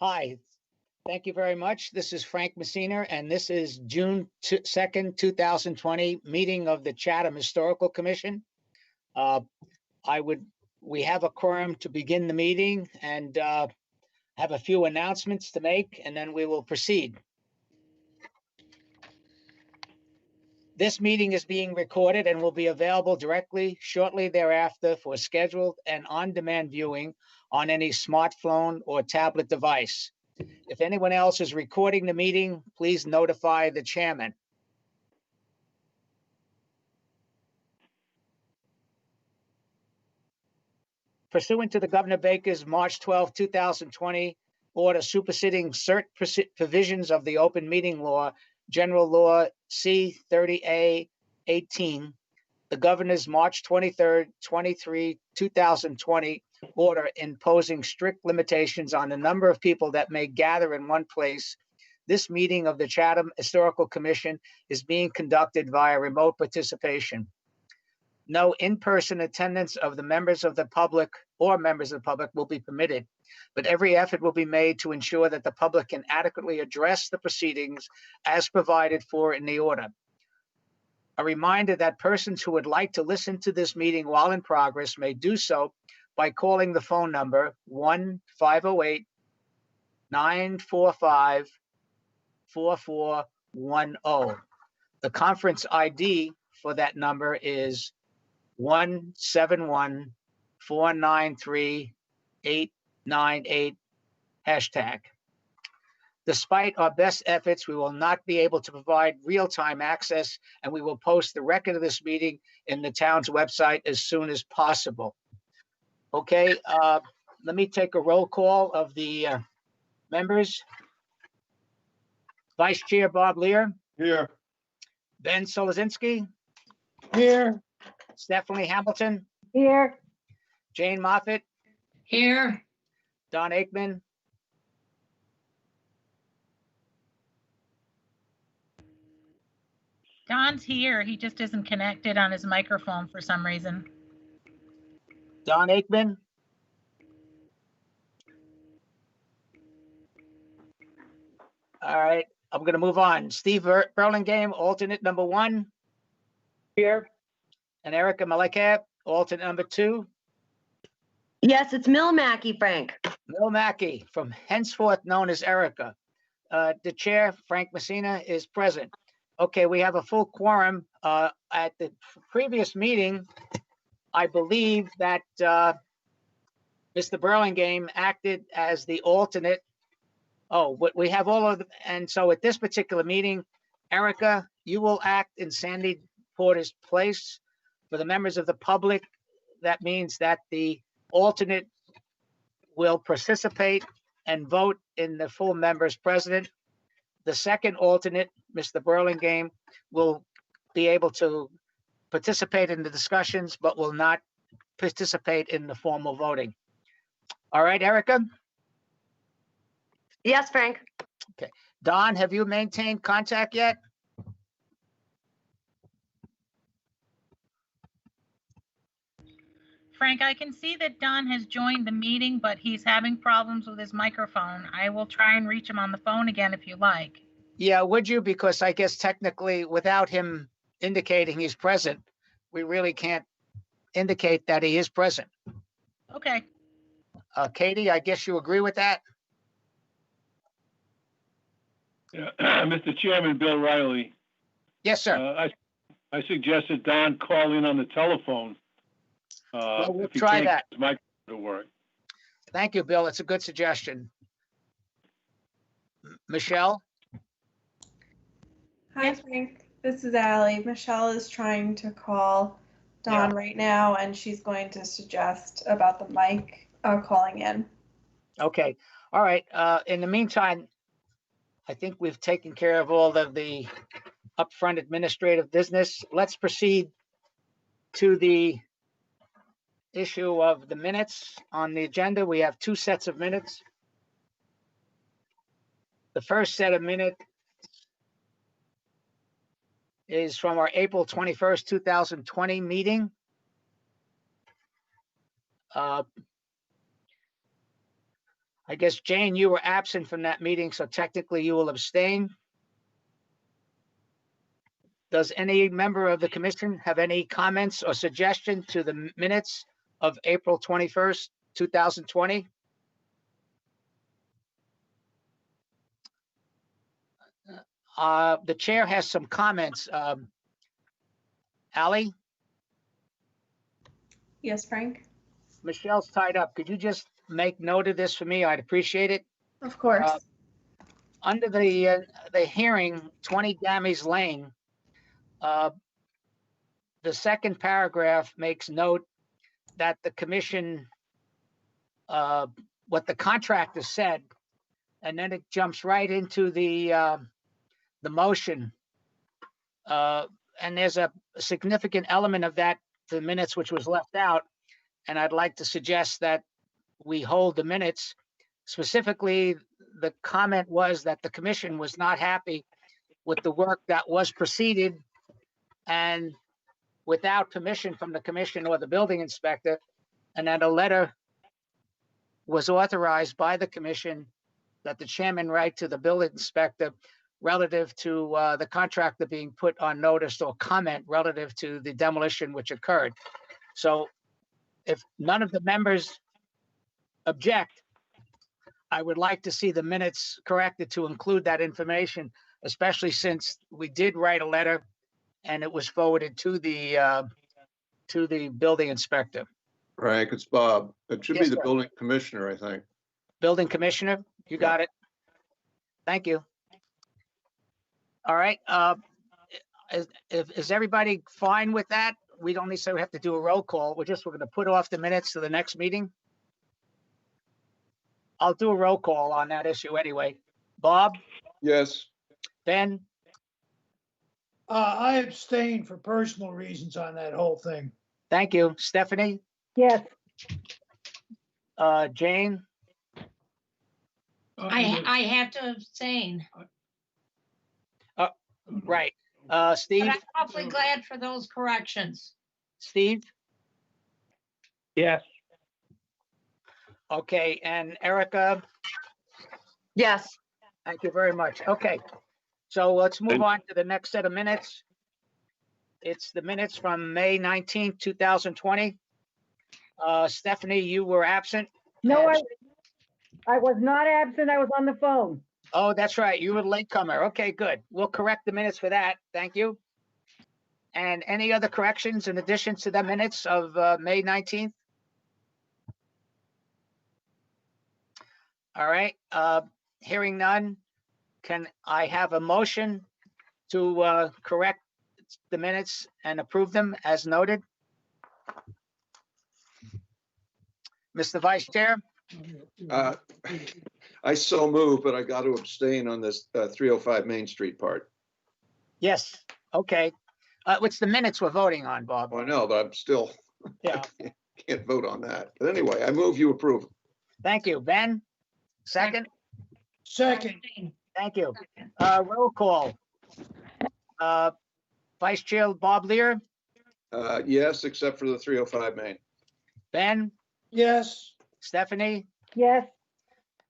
Hi, thank you very much. This is Frank Messina, and this is June 2nd, 2020 meeting of the Chatham Historical Commission. Uh, we have a quorum to begin the meeting and have a few announcements to make, and then we will proceed. This meeting is being recorded and will be available shortly thereafter for scheduled and on-demand viewing on any smartphone or tablet device. If anyone else is recording the meeting, please notify the chairman. Pursuant to the Governor Baker's March 12, 2020 order superseding certain provisions of the open meeting law, General Law C-30A 18, the Governor's March 23, 2020 order imposing strict limitations on the number of people that may gather in one place, this meeting of the Chatham Historical Commission is being conducted via remote participation. No in-person attendance of the members of the public will be permitted, but every effort will be made to ensure that the public can adequately address the proceedings as provided for in the order. A reminder that persons who would like to listen to this meeting while in progress may do so by calling the phone number 1-508-945-4410. The conference ID for that number is 171-493-898 #. Despite our best efforts, we will not be able to provide real-time access, and we will post the record of this meeting in the town's website as soon as possible. Okay, let me take a roll call of the members. Vice Chair Bob Lear. Here. Ben Solozinski. Here. Stephanie Hamilton. Here. Jane Moffett. Here. Don Aikman. Don's here. He just isn't connected on his microphone for some reason. Don Aikman. All right, I'm going to move on. Steve Burlingame, alternate number 1. Here. And Erica Malekab, alternate number 2. Yes, it's Mill Mackey, Frank. Mill Mackey, from henceforth known as Erica. The chair, Frank Messina, is present. Okay, we have a full quorum. At the previous meeting, I believe that Mr. Burlingame acted as the alternate. Oh, but we have all of them. And so at this particular meeting, Erica, you will act in Sandy Porter's place. For the members of the public, that means that the alternate will participate and vote in the full members president. The second alternate, Mr. Burlingame, will be able to participate in the discussions, but will not participate in the formal voting. All right, Erica? Yes, Frank. Okay. Don, have you maintained contact yet? Frank, I can see that Don has joined the meeting, but he's having problems with his microphone. I will try and reach him on the phone again if you like. Yeah, would you? Because I guess technically without him indicating he's present, we really can't indicate that he is present. Okay. Katie, I guess you agree with that? Mr. Chairman, Bill Riley. Yes, sir. I suggested Don call in on the telephone. Well, we'll if he try can't that. get his microphone to work. Thank you, Bill. It's a good suggestion. Michelle? Hi, Frank. This is Allie. Michelle is trying to call Dawn right now, and she's going to suggest about the mic calling in. Okay. All right. In the meantime, I think we've taken care of all of the upfront administrative business. Let's proceed to the issue of the minutes on the agenda. We have 2 sets of minutes. The first set of minutes is from our April 21st, 2020 meeting. I guess, Jane, you were absent from that meeting, so technically you will abstain. Does any member of the commission have any comments or suggestion to the minutes of April 21st, 2020? The chair has some comments. Ally, Yes, Frank? Michelle's tied up. Could you just make note of this for me? I'd appreciate it. Of course. Under the hearing, 20 Gammys Lane, the second paragraph makes note that the commission, what the contractor said, and then it jumps right into the motion. And there's a significant element of that, the minutes, which was left out. And I'd like to suggest that we hold the minutes. Specifically, the comment was that the commission was not happy with the work that was proceeded, and without permission from the commission or the building inspector, and that a letter was authorized by the commission that the chairman write to the building inspector relative to the contractor being put on notice or comment relative to the demolition which occurred. So if none of the members object, I would like to see the minutes corrected to include that information, especially since we did write a letter and it was forwarded to the building inspector. Frank, it's Bob. It should Yes, be the sir. building commissioner, I think. Building commissioner, you got it. Thank you. All right. Is everybody fine with that? We don't necessarily have to do a roll call. We're going to put off the minutes to the next meeting. I'll do a roll call on that issue anyway. Bob, Yes, Ben, I abstain for personal reasons on that whole thing. thank you. Stephanie, Yes. Jane, I have to abstain, right. but Steve, I'm awfully glad for those corrections. Steve, Yes. okay, and Erica, Yes. thank you very much. Okay, so let's move on to the next set of minutes. It's the minutes from May 19th, 2020. Stephanie, you were absent. No, And- I was not absent. I was on the phone. Oh, that's right. You were the latecomer. Okay, good. We'll correct the minutes for that. Thank you. And any other corrections in addition to the minutes of May 19th? All right, hearing none, can I have a motion to correct the minutes and approve them as noted? Mr. Vice Chair? I so move, but I got to abstain on this 305 Main Street part. Yes, okay. It's the minutes we're voting on, Bob. Oh, I know, but I'm still, Yeah, can't vote on that. But anyway, I move you approve. thank you. Ben? Second? Second, Thank you. Roll call. Vice Chair Bob Lear, Yes, except for the 305 Main. Ben, yes, Stephanie, Yes.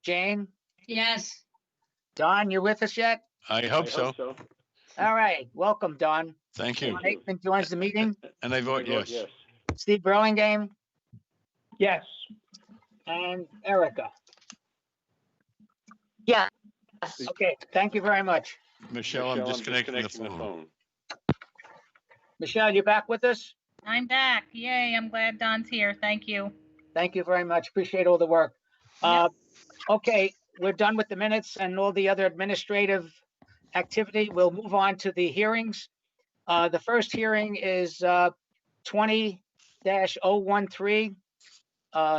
Jane, Yes, Don, you with us yet? I hope so. All right, welcome, Don. Thank you. Don Aikman joins the meeting. And I vote yes. Steve Burlingame Yes. and Erica. Yes. Okay, thank you very much. Michelle, I'm disconnecting the phone. Michelle, you back with us? I'm back. Yay, I'm glad Don's here. Thank you. Thank you very much. Appreciate all the work. Okay, we're done with the minutes and all the other administrative activity. We'll move on to the hearings. The first hearing is 20-013,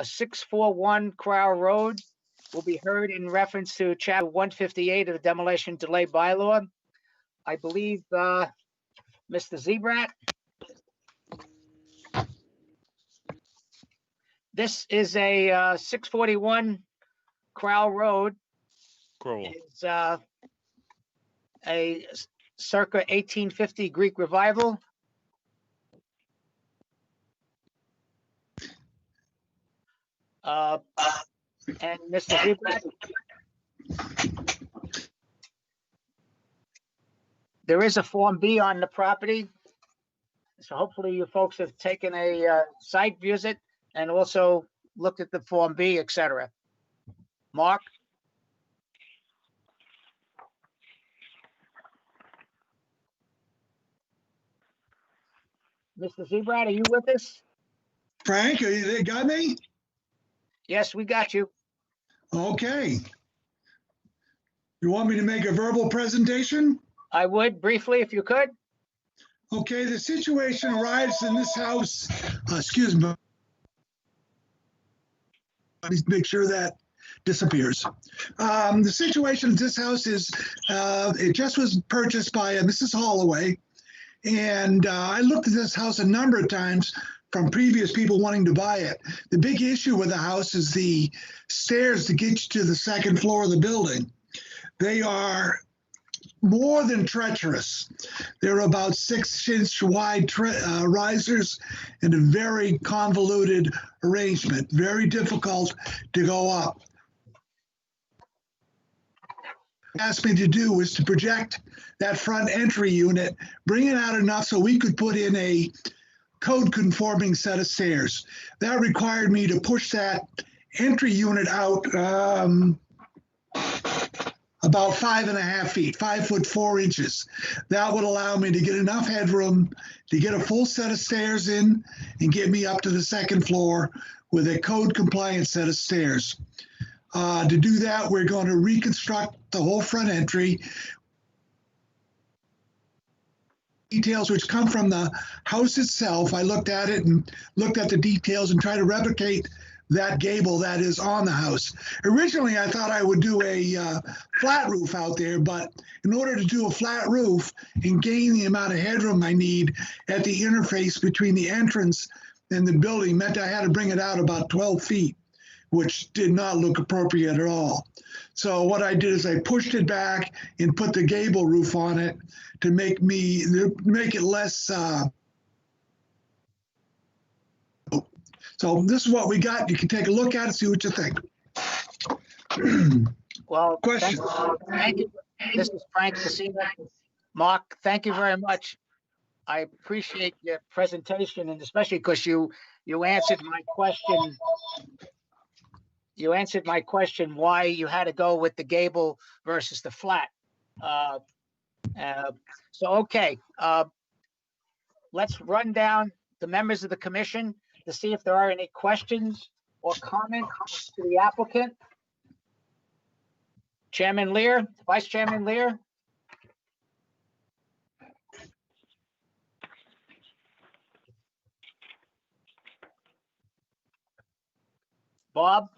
641 Crow Road. Will be heard in reference to Chapter 158 of the Demolition Delay Bylaw. I believe Mr. Zebrat. This is a 641 Crow Road. Crowell. It's a circa 1850 Greek revival. And Mr. Zebrat? There is a Form B on the property. So hopefully you folks have taken a site visit and also looked at the Form B, et cetera. Mark? Mr. Zebrat, are you with us? Frank, they got me? Yes, we got you. Okay. You want me to make a verbal presentation? I would briefly, if you could. Okay, the situation arrives in this house, excuse me. Let me make sure that disappears. The situation in this house is, it just was purchased by Mrs. Holloway. And I looked at this house a number of times from previous people wanting to buy it. The big issue with the house is the stairs to get you to the second floor of the building. They are more than treacherous. They're about 6-inch wide risers and a very convoluted arrangement, very difficult to go up. Asked me to do was to project that front entry unit, bring it out enough so we could put in a code conforming set of stairs. That required me to push that entry unit out about 5.5 feet, 5 foot 4 inches. That would allow me to get enough headroom to get a full set of stairs in and get me up to the second floor with a code compliant set of stairs. To do that, we're going to reconstruct the whole front entry. Details which come from the house itself. I looked at it and looked at the details and tried to replicate that gable that is on the house. Originally, I thought I would do a flat roof out there, but in order to do a flat roof and gain the amount of headroom I need at the interface between the entrance and the building meant I had to bring it out about 12 feet, which did not look appropriate at all. So what I did is I pushed it back and put the gable roof on it to make it less. So this is what we got. You can take a look at it, see what you think. Well, Questions? thank you. This is Frank Messina. Mark, thank you very much. I appreciate your presentation, and especially because you answered my question. You answered my question why you had to go with the gable versus the flat. So, okay, let's run down the members of the commission to see if there are any questions or comments to the applicant. Chairman Lear, Vice Chairman Lear. Bob?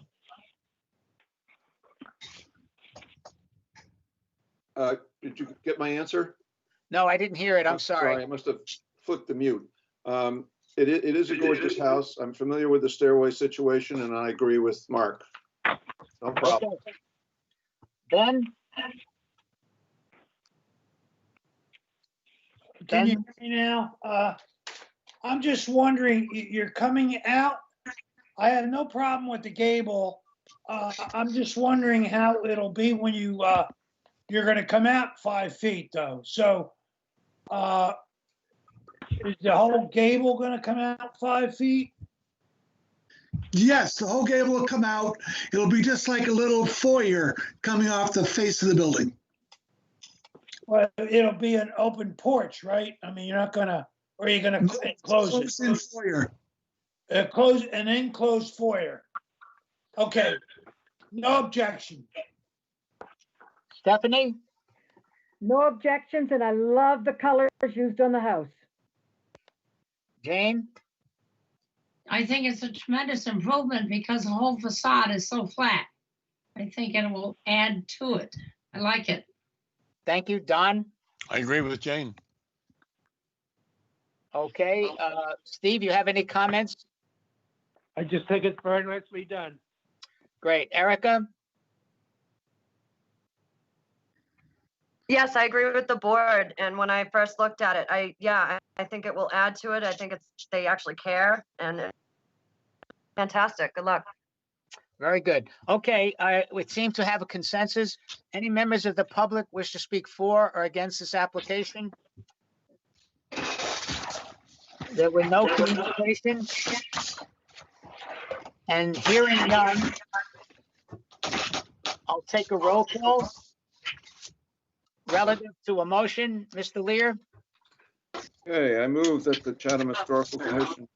Did you get my answer? No, I didn't hear it. I'm sorry. I must have flicked the mute. It is a gorgeous house. I'm familiar with the stairway situation, and I agree with Mark. No problem. Okay. Ben? Can you hear me now? I'm just wondering, you're coming out. I have no problem with the gable. I'm just wondering how it'll be when you're going to come out 5 feet though. So is the whole gable going to come out 5 feet? Yes, the whole gable will come out. It'll be just like a little foyer coming off the face of the building. Well, it'll be an open porch, right? I mean, you're not gonna, or are you gonna close it? Close-in foyer. An enclosed foyer. Okay, no objection. Stephanie? No objections, and I love the colors used on the house. Jane? I think it's a tremendous improvement because the whole facade is so flat. I think it will add to it. I like it. Thank you. Don? I agree with Jane. Okay. Steve, you have any comments? I just think it's very nicely done. Great. Erica? Yes, I agree with the board. And when I first looked at it, I think it will add to it. I think they actually care, and fantastic. Good luck. Very good. Okay, we seem to have a consensus. Any members of the public wish to speak for or against this application? There were no communications. And hearing none, I'll take a roll call relative to a motion. Mr. Lear, Okay, I move that the Chatham Historical Commission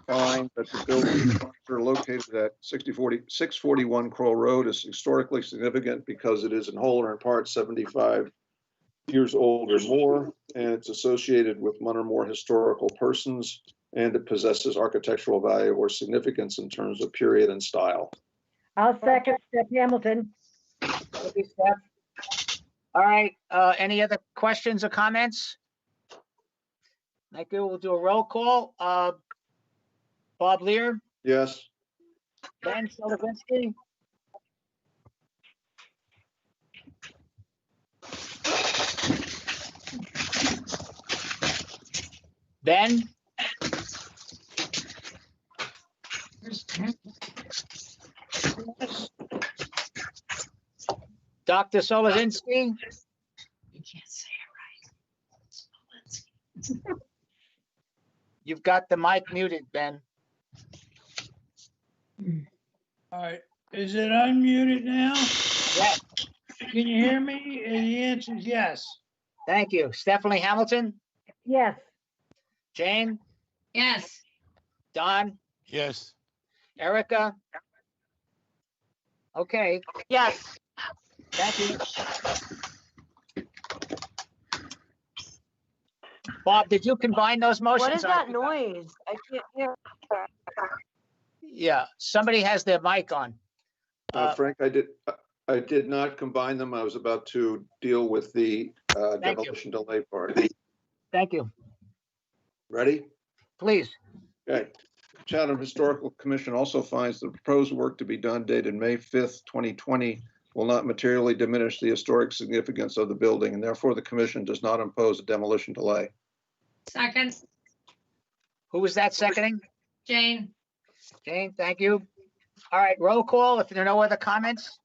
find that the building structure located at 641 Kroll Road is historically significant because it is in whole or in part 75 years old or more, and it's associated with one or more historical persons, and it possesses architectural value or significance in terms of period and style. I'll second Steph Hamilton. thank you, Steph. All right, any other questions or comments? Thank you. We'll do a roll call. Bob Lear, Yes, Ben Solovinsky, Ben, Dr. Solovinsky, You can't say it right. you've got the mic muted, Ben. All right, is it unmuted now? Yes, Can you hear me? And the answer is yes. thank you. Stephanie Hamilton, Yes, Jane, Yes, Don, Yes, Erica. Okay, Yes, thank you. Bob, did you combine those motions? what is that noise? I can't hear. Yeah, somebody has their mic on. Frank, I did not combine them. I was about to deal with the Thank you. demolition delay part. Thank you. Ready? Please. Okay. Chatham Historical Commission also finds the proposed work to be done dated May 5th, 2020 will not materially diminish the historic significance of the building, and therefore the commission does not impose a demolition delay. second, Who was that seconding? Jane. Jane, thank you. All right, roll call if there are no other comments.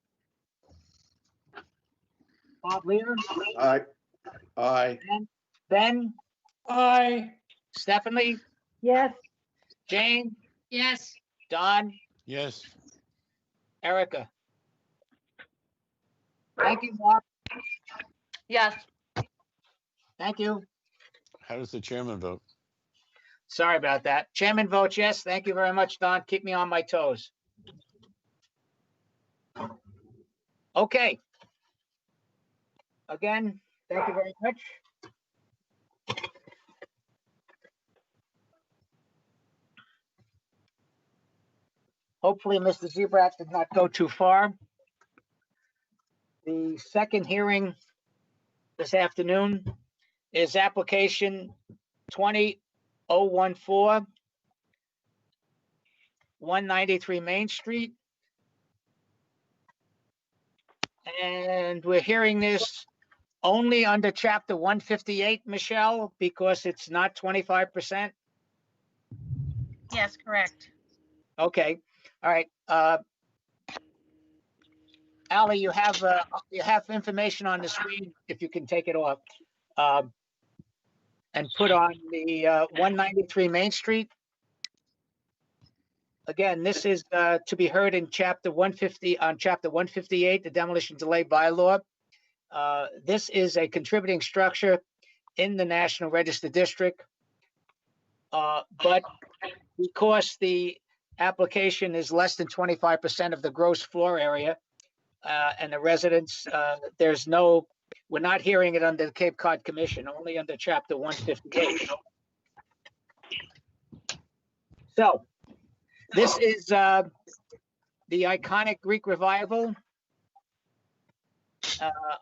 Bob Lear, Aye. Aye. Ben, Aye. Stephanie, yes, Jane, Yes, Don, yes. Erica. Thank you, Bob. Yes, Thank you. How does the chairman vote? Sorry about that. Chairman votes yes. Thank you very much, Don. Keep me on my toes. Okay. Again, thank you very much. Hopefully, Mr. Zebrat did not go too far. The second hearing this afternoon is application 20014, 193 Main Street. And we're hearing this only under chapter 158, Michelle, because it's not 25%. Yes, correct. Okay, all right. Ally, you have information on the screen if you can take it off. And put on the 193 Main Street. Again, this is to be heard in chapter 150, on chapter 158, the demolition delay bylaw. This is a contributing structure in the National Register District. But because the application is less than 25% of the gross floor area, and the residents, we're not hearing it under the Cape Cod Commission, only under chapter 158. So this is the iconic Greek revival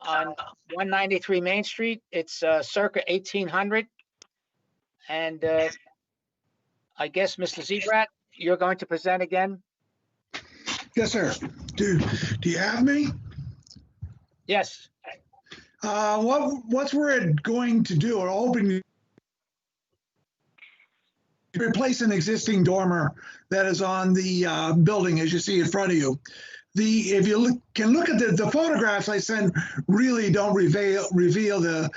on 193 Main Street. It's circa 1800. And I guess, Mr. Zebrat, you're going to present again? Yes, sir. Do you have me? Yes. What's we're going to do? We're hoping replace an existing dormer that is on the building as you see in front of you. If you can look at the photographs I sent, really don't reveal the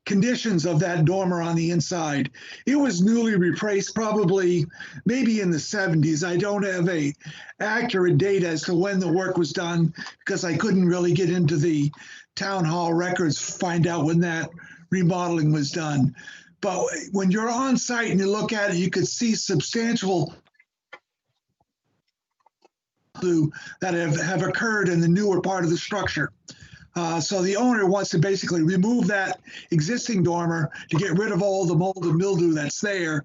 conditions of that dormer on the inside. It was newly replaced, probably maybe in the 70s. I don't have a accurate date as to when the work was done because I couldn't really get into the town hall records, find out when that remodeling was done. But when you're on site and you look at it, you could see substantial that have occurred in the newer part of the structure. So the owner wants to basically remove that existing dormer to get rid of all the mold and mildew that's there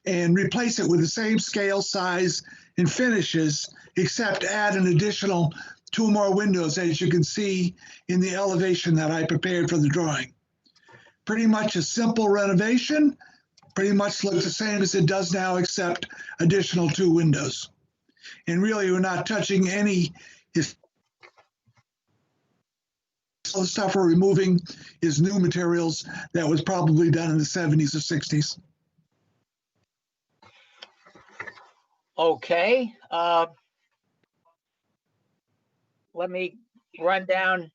and replace it with the same scale, size, and finishes, except add an additional 2 more windows, as you can see in the elevation that I prepared for the drawing. Pretty much a simple renovation, pretty much looks the same as it does now, except additional 2 windows. And really, we're not touching any. All the stuff we're removing is new materials that was probably done in the 70s or 60s. Okay. Let me run down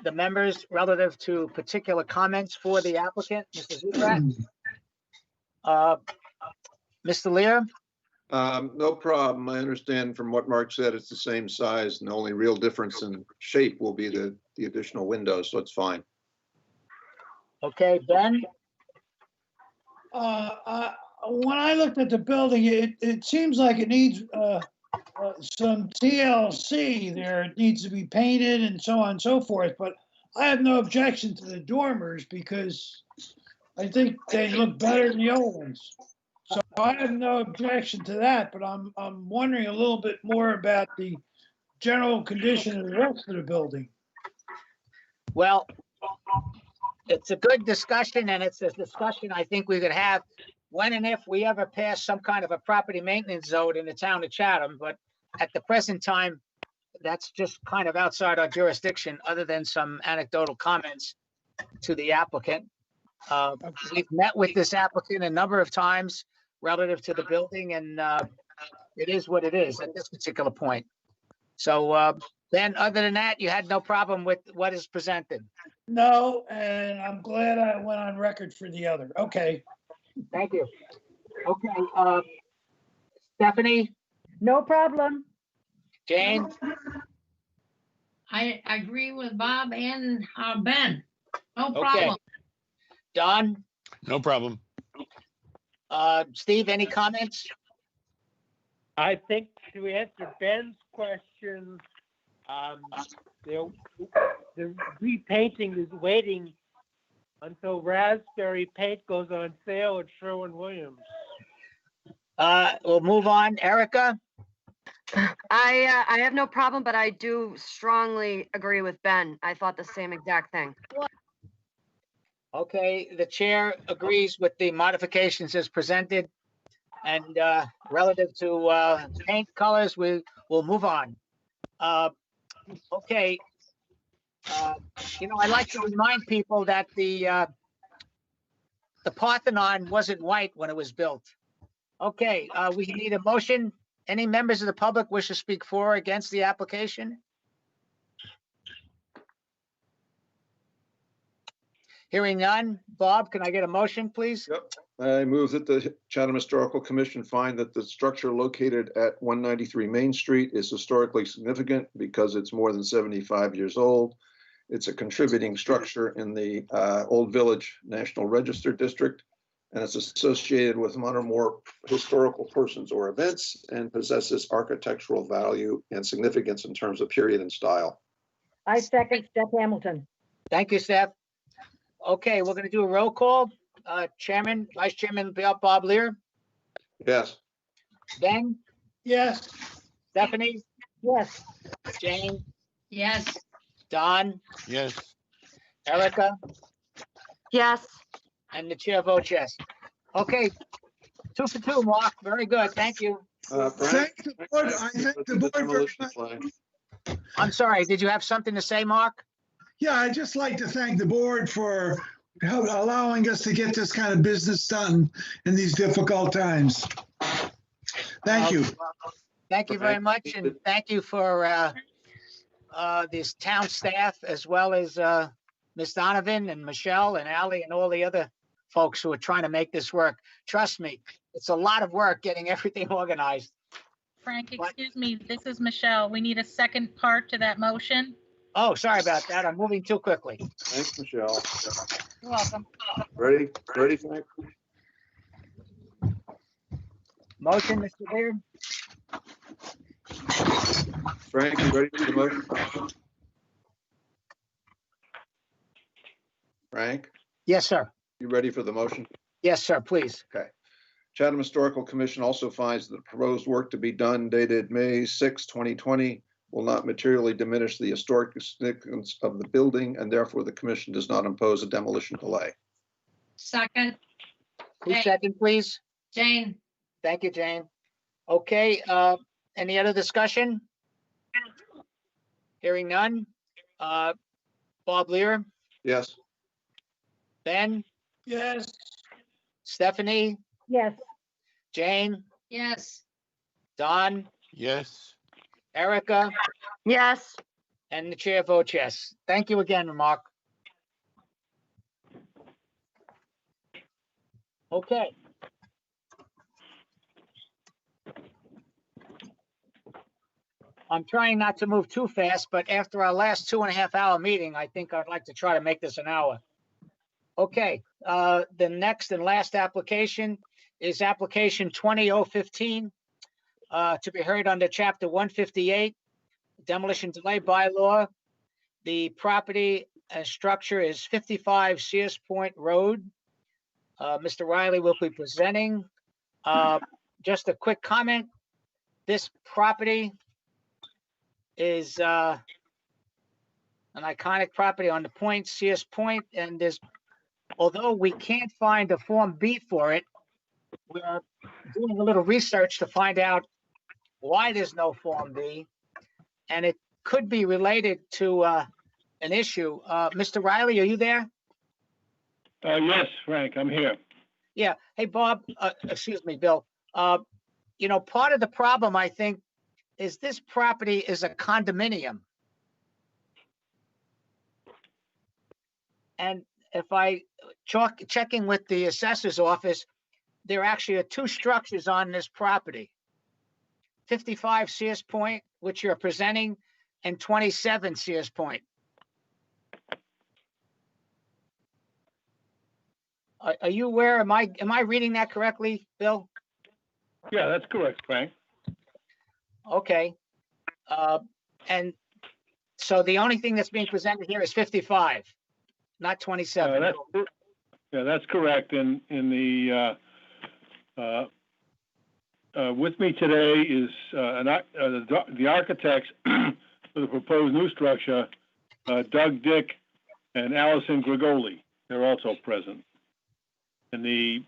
the members relative to particular comments for the applicant, Mr. Zucrat. Mr. Lear? No problem. I understand from what Mark said, it's the same size, and the only real difference in shape will be the additional windows, so it's fine. Okay, Ben? When I looked at the building, it seems like it needs some TLC there. It needs to be painted and so on and so forth, but I have no objection to the dormers because I think they look better than the old ones. So I have no objection to that, but I'm wondering a little bit more about the general condition of the rest of the building. Well, it's a good discussion, and it's a discussion I think we could have when and if we ever pass some kind of a property maintenance zone in the town of Chatham. But at the present time, that's just kind of outside our jurisdiction, other than some anecdotal comments to the applicant. We've met with this applicant a number of times relative to the building, and it is what it is at this particular point. So Ben, other than that, you had no problem with what is presented? No, and I'm glad I went on record for the other. Okay. Thank you. Okay, Stephanie? No problem. Jane? I agree with Bob and Ben. No Okay. problem. Don? No problem. Steve, any comments? I think to answer Ben's question, the repainting is waiting until raspberry paint goes on sale at Sherwin-Williams. We'll move on. Erica? I have no problem, but I do strongly agree with Ben. I thought the same exact thing. Okay, the chair agrees with the modifications as presented. And relative to paint colors, we will move on. Okay. I like to remind people that the Parthenon wasn't white when it was built. Okay, we need a motion. Any members of the public wish to speak for or against the application? Hearing none. Bob, can I get a motion, please? Yep. I move that the Chatham Historical Commission find that the structure located at 193 Main Street is historically significant because it's more than 75 years old. It's a contributing structure in the Old Village National Register District, and it's associated with one or more historical persons or events and possesses architectural value and significance in terms of period and style. I second Steph Hamilton. Thank you, Steph. Okay, we're going to do a roll call. Chairman, Vice Chairman Bob Lear. Yes. Ben? Yes. Stephanie? Yes. Jane? Yes. Don? Yes. Erica? Yes. And the chair votes yes. Okay, 2 for 2, Mark. Very good. Thank you. Thank the board. I thank the board very much. I'm sorry, did you have something to say, Mark? Yeah, I'd just like to thank the board for allowing us to get this kind of business done in these difficult times. Thank you. Thank you very much, and thank you for this town staff, as well as Ms. Donovan and Michelle and Ally and all the other folks who are trying to make this work. Trust me, it's a lot of work getting everything organized. Frank, What? excuse me, this is Michelle. We need a second part to that motion. Oh, sorry about that. I'm moving too quickly. Thanks, Michelle. You're welcome. Ready, Frank? Motion, Mr. Beard? Frank, you ready for the motion? Frank, Yes, sir. you ready for the motion? Yes, sir, please. Okay. Chatham Historical Commission also finds that the proposed work to be done dated May 6, 2020 will not materially diminish the historic significance of the building, and therefore the commission does not impose a demolition delay. Second, Who's second, please? Jane. Thank you, Jane. Okay, any other discussion? Hearing none. Bob Lear, Yes, Ben, Yes. Stephanie, Yes, Jane, Yes. Don, Yes. Erica, Yes, and the chair votes yes. Thank you again, Mark. Okay. I'm trying not to move too fast, but after our last 2.5-hour meeting, I think I'd like to try to make this an hour. Okay, the next and last application is application 20015, to be heard under chapter 158, demolition delay bylaw. The property and structure is 55 Sears Point Road. Mr. Riley will be presenting. Just a quick comment. This property is an iconic property on the point, Sears Point, and there's, although we can't find a Form B for it, we're doing a little research to find out why there's no Form B, and it could be related to an issue. Mr. Riley, are you there? Yes, Frank, I'm here. Yeah. Hey, Bob, excuse me, Bill. You know, part of the problem, I think, is this property is a condominium. And if I checking with the assessor's office, there actually are two structures on this property. 55 Sears Point, which you're presenting, and 27 Sears Point. Are you aware? Am I reading that correctly, Bill? Yeah, that's correct, Frank. Okay. And so the only thing that's being presented here is 55, not 27. That's correct. In the with me today is the architects for the proposed new structure, Doug Dick and Allison Grigoli. They're also present. And the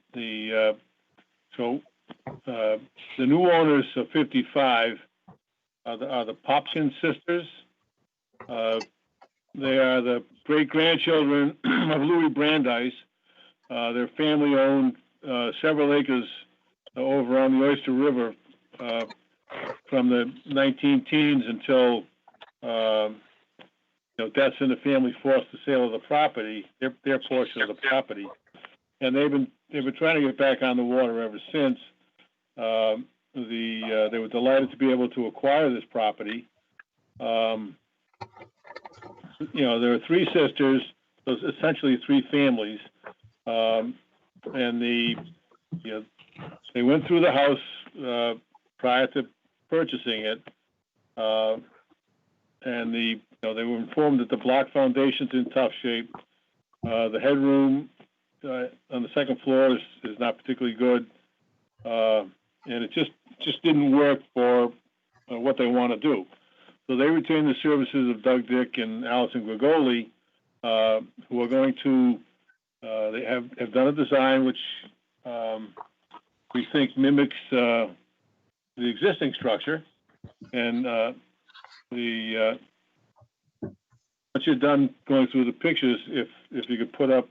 new owners of 55 are the Popchin sisters. They are the great-grandchildren of Louis Brandeis. Their family owned several acres over on the Oyster River from the 19-teens until deaths in the family forced the sale of the property, their portion of the property. And they've been trying to get back on the water ever since. They were delighted to be able to acquire this property. There are three sisters, so it's essentially three families, and they went through the house prior to purchasing it, and they were informed that the block foundation's in tough shape. The headroom on the second floor is not particularly good, and it just didn't work for what they want to do. So they retained the services of Doug Dick and Allison Grigoli, who are going to, they have done a design which we think mimics the existing structure. And once you're done going through the pictures, if you could put up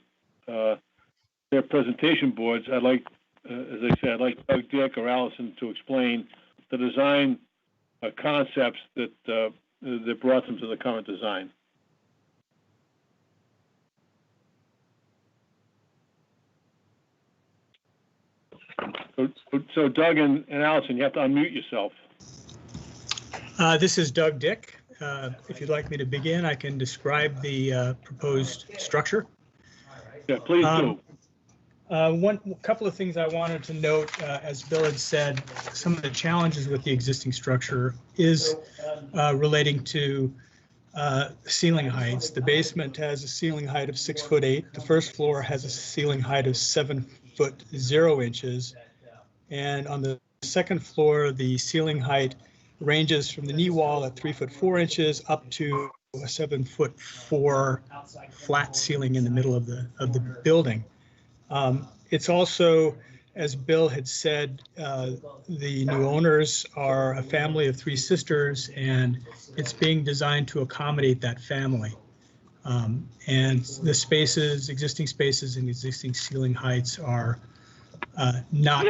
their presentation boards, I'd like, as I said, I'd like Doug, Dick, or Allison to explain the design concepts that that brought them to the current design. So Doug and Allison, you have to unmute yourself. This is Doug Dick. If you'd like me to begin, I can describe the proposed structure. Yeah, please do. One couple of things I wanted to note, as Bill had said, some of the challenges with the existing structure is relating to ceiling heights. The basement has a ceiling height of 6'8". The first floor has a ceiling height of 7'0". And on the second floor, the ceiling height ranges from the knee wall at 3'4" up to a 7'4" flat ceiling in the middle of the building. It's also, as Bill had said, the new owners are a family of 3 sisters, and it's being designed to accommodate that family. And the spaces, existing spaces and existing ceiling heights are not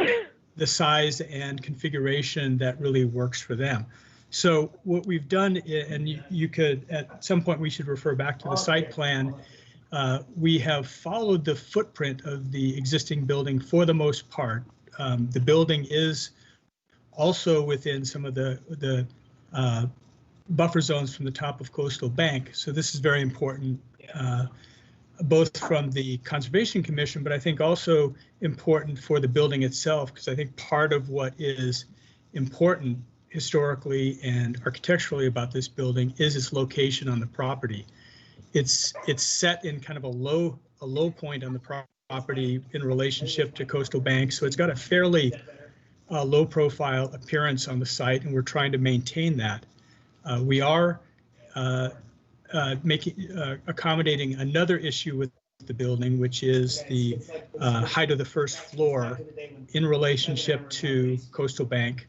the size and configuration that really works for them. So what we've done, and you could, at some point, we should refer back to the site plan. We have followed the footprint of the existing building for the most part. The building is also within some of the buffer zones from the top of Coastal Bank. So this is very important, both from the Conservation Commission, but I think also important for the building itself, because I think part of what is important historically and architecturally about this building is its location on the property. It's set in kind of a low point on the property in relationship to Coastal Bank, so it's got a fairly low profile appearance on the site, and we're trying to maintain that. We are accommodating another issue with the building, which is the height of the first floor in relationship to Coastal Bank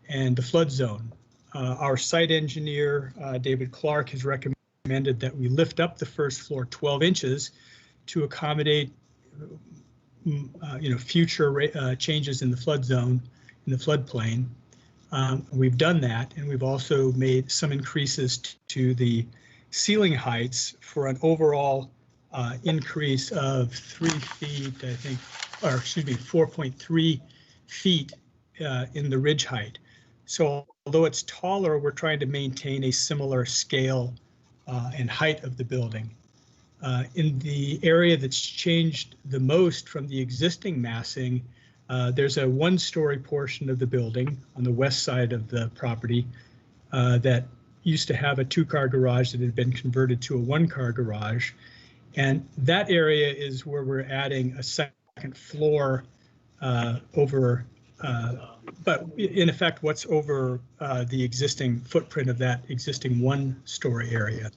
and the flood zone. Our site engineer, David Clark, has recommended that we lift up the first floor 12 inches to accommodate future changes in the flood zone, in the floodplain. We've done that, and we've also made some increases to the ceiling heights for an overall increase of 3 feet, I think, or excuse me, 4.3 feet in the ridge height. So although it's taller, we're trying to maintain a similar scale and height of the building. In the area that's changed the most from the existing massing, there's a 1-story portion of the building on the west side of the property that used to have a 2-car garage that had been converted to a 1-car garage. And that area is where we're adding a second floor but in effect, what's over the existing footprint of that existing 1-story area.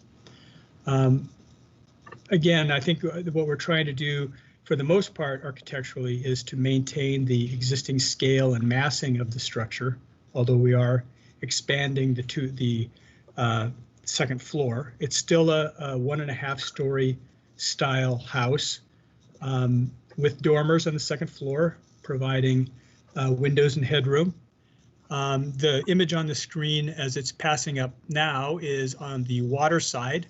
Again, I think what we're trying to do for the most part architecturally is to maintain the existing scale and massing of the structure, although we are expanding the second floor. It's still a 1.5-story style house with dormers on the second floor, providing windows and headroom. The image on the screen as it's passing up now is on the water side.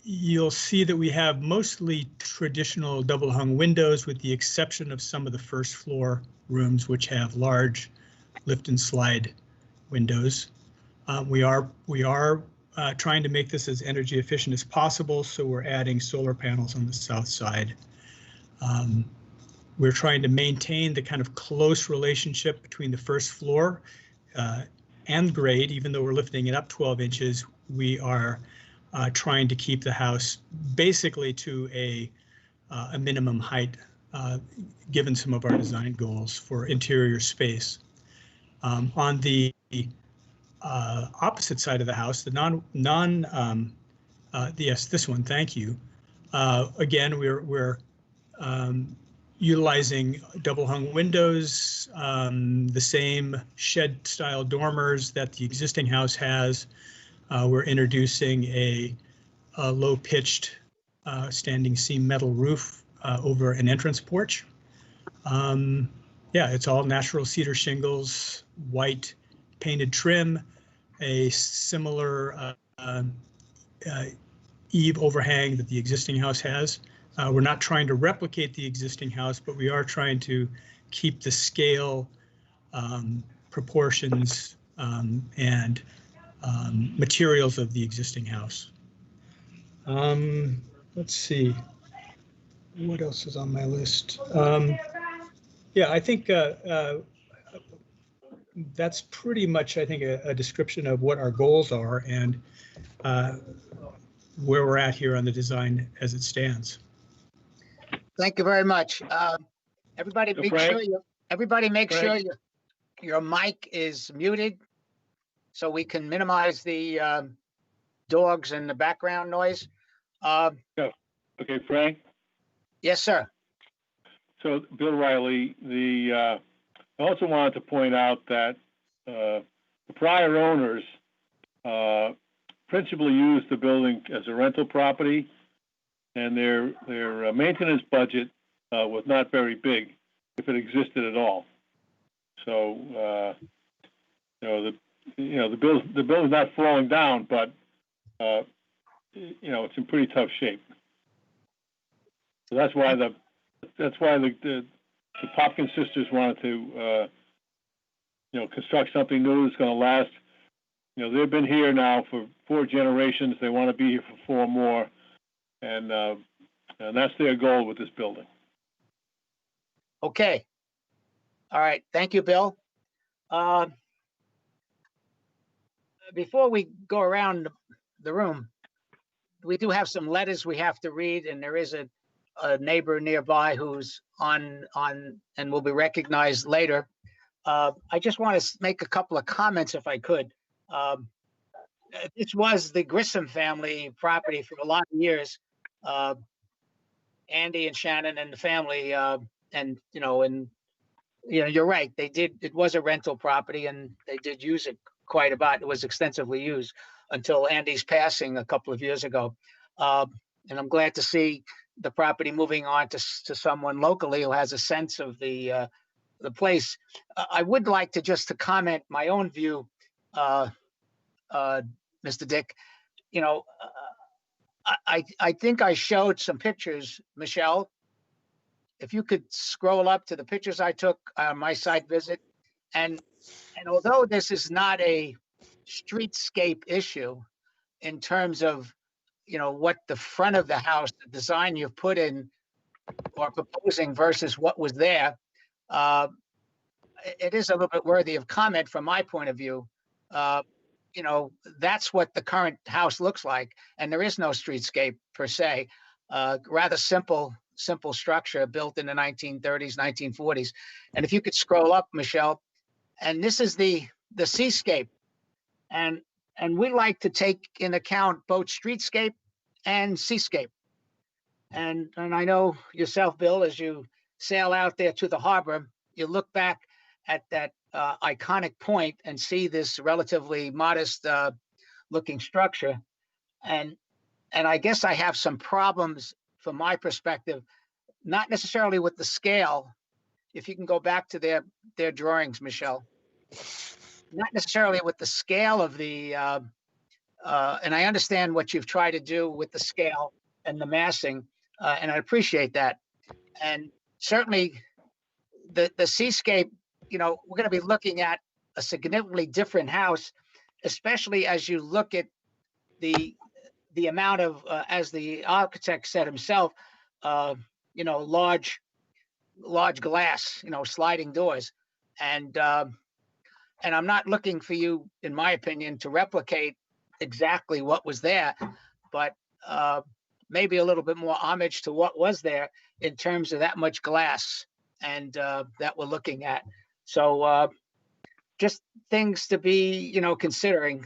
You'll see that we have mostly traditional double hung windows with the exception of some of the first floor rooms, which have large lift and slide windows. We are trying to make this as energy efficient as possible, so we're adding solar panels on the south side. We're trying to maintain the kind of close relationship between the first floor and grade. Even though we're lifting it up 12 inches, we are trying to keep the house basically to a minimum height, given some of our design goals for interior space. On the opposite side of the house, the yes, this one, thank you. Again, we're utilizing double hung windows, the same shed style dormers that the existing house has. We're introducing a low pitched standing seam metal roof over an entrance porch. Yeah, it's all natural cedar shingles, white painted trim, a similar eave overhang that the existing house has. We're not trying to replicate the existing house, but we are trying to keep the scale, proportions, and materials of the existing house. Let's see. What else is on my list? Yeah, I think that's pretty much, I think, a description of what our goals are and where we're at here on the design as it stands. Thank you very much. Everybody, So make Frank? sure Frank? your mic is muted so we can minimize the dogs and the background noise. Okay, Frank? Yes, sir. So Bill Riley, I also wanted to point out that the prior owners principally used the building as a rental property, and their maintenance budget was not very big, if it existed at all. So the building's not falling down, but it's in pretty tough shape. So that's why the Popkins sisters wanted to construct something new that's going to last. They've been here now for 4 generations. They want to be here for 4 more, and that's their goal with this building. Okay. All right. Thank you, Bill. Before we go around the room, we do have some letters we have to read, and there is a neighbor nearby who's on and will be recognized later. I just want to make a couple of comments if I could. This was the Grissom family property for a lot of years. Andy and Shannon and the family, you're right. It was a rental property and they did use it quite a bit. It was extensively used until Andy's passing a couple of years ago. And I'm glad to see the property moving on to someone locally who has a sense of the place. I would like to comment my own view, Mr. Dick. I think I showed some pictures, Michelle. If you could scroll up to the pictures I took on my site visit, and although this is not a streetscape issue in terms of what the front of the house, the design you've put in or proposing versus what was there, it is a little bit worthy of comment from my point of view. That's what the current house looks like, and there is no streetscape per se. Rather simple structure built in the 1930s, 1940s. And if you could scroll up, Michelle, and this is the seascape, and we like to take in account both streetscape and seascape. And I know yourself, Bill, as you sail out there to the harbor, you look back at that iconic point and see this relatively modest looking structure. And I guess I have some problems from my perspective, not necessarily with the scale. If you can go back to their drawings, Michelle, not necessarily with the scale of the, and I understand what you've tried to do with the scale and the massing, and I appreciate that. And certainly the seascape, we're going to be looking at a significantly different house, especially as you look at the amount of, as the architect said himself, large glass, sliding doors. And I'm not looking for you, in my opinion, to replicate exactly what was there, but maybe a little bit more homage to what was there in terms of that much glass and that we're looking at. So just things to be, considering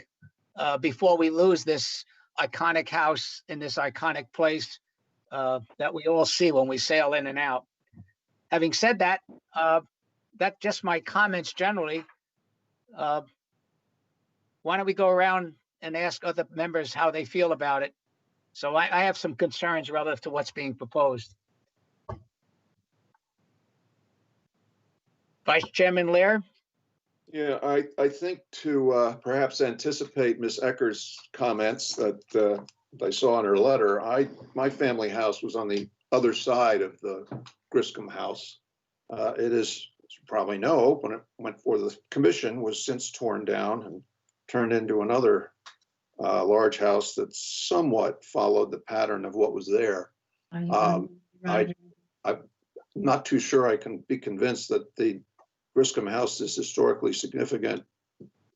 before we lose this iconic house in this iconic place that we all see when we sail in and out. Having said that, that's just my comments generally. Why don't we go around and ask other members how they feel about it? So I have some concerns relative to what's being proposed. Vice Chairman Lear? Yeah, I think to perhaps anticipate Ms. Ecker's comments that I saw in her letter, my family house was on the other side of the Griscom house. It is, as you probably know, when it went for the commission, was since torn down and turned into another large house that somewhat followed the pattern of what was there. I'm not too sure I can be convinced that the Griscom house is historically significant,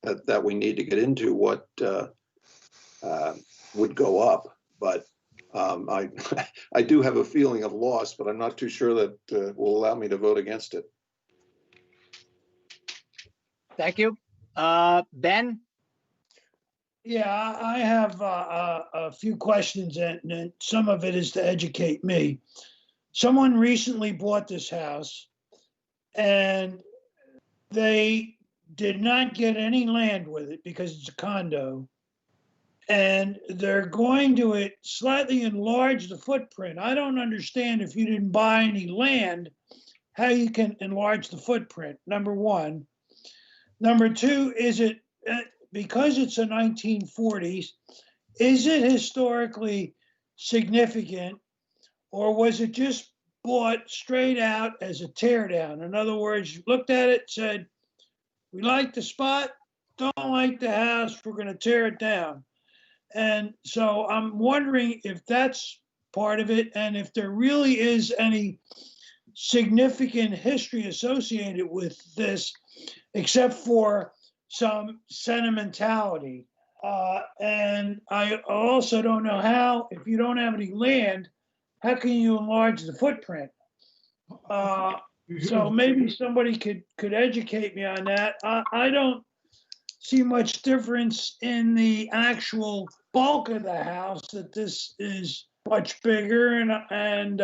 that we need to get into what would go up. But I do have a feeling of loss, but I'm not too sure that will allow me to vote against it. Thank you. Ben? Yeah, I have a few questions, and some of it is to educate me. Someone recently bought this house, and they did not get any land with it because it's a condo. And they're going to slightly enlarge the footprint. I don't understand, if you didn't buy any land, how you can enlarge the footprint, number one. Number two, is it, because it's a 1940s, is it historically significant, or was it just bought straight out as a tear down? In other words, you looked at it, said, we like the spot, don't like the house, we're going to tear it down. And so I'm wondering if that's part of it, and if there really is any significant history associated with this, except for some sentimentality. And I also don't know how, if you don't have any land, how can you enlarge the footprint? So maybe somebody could educate me on that. I don't see much difference in the actual bulk of the house, that this is much bigger. And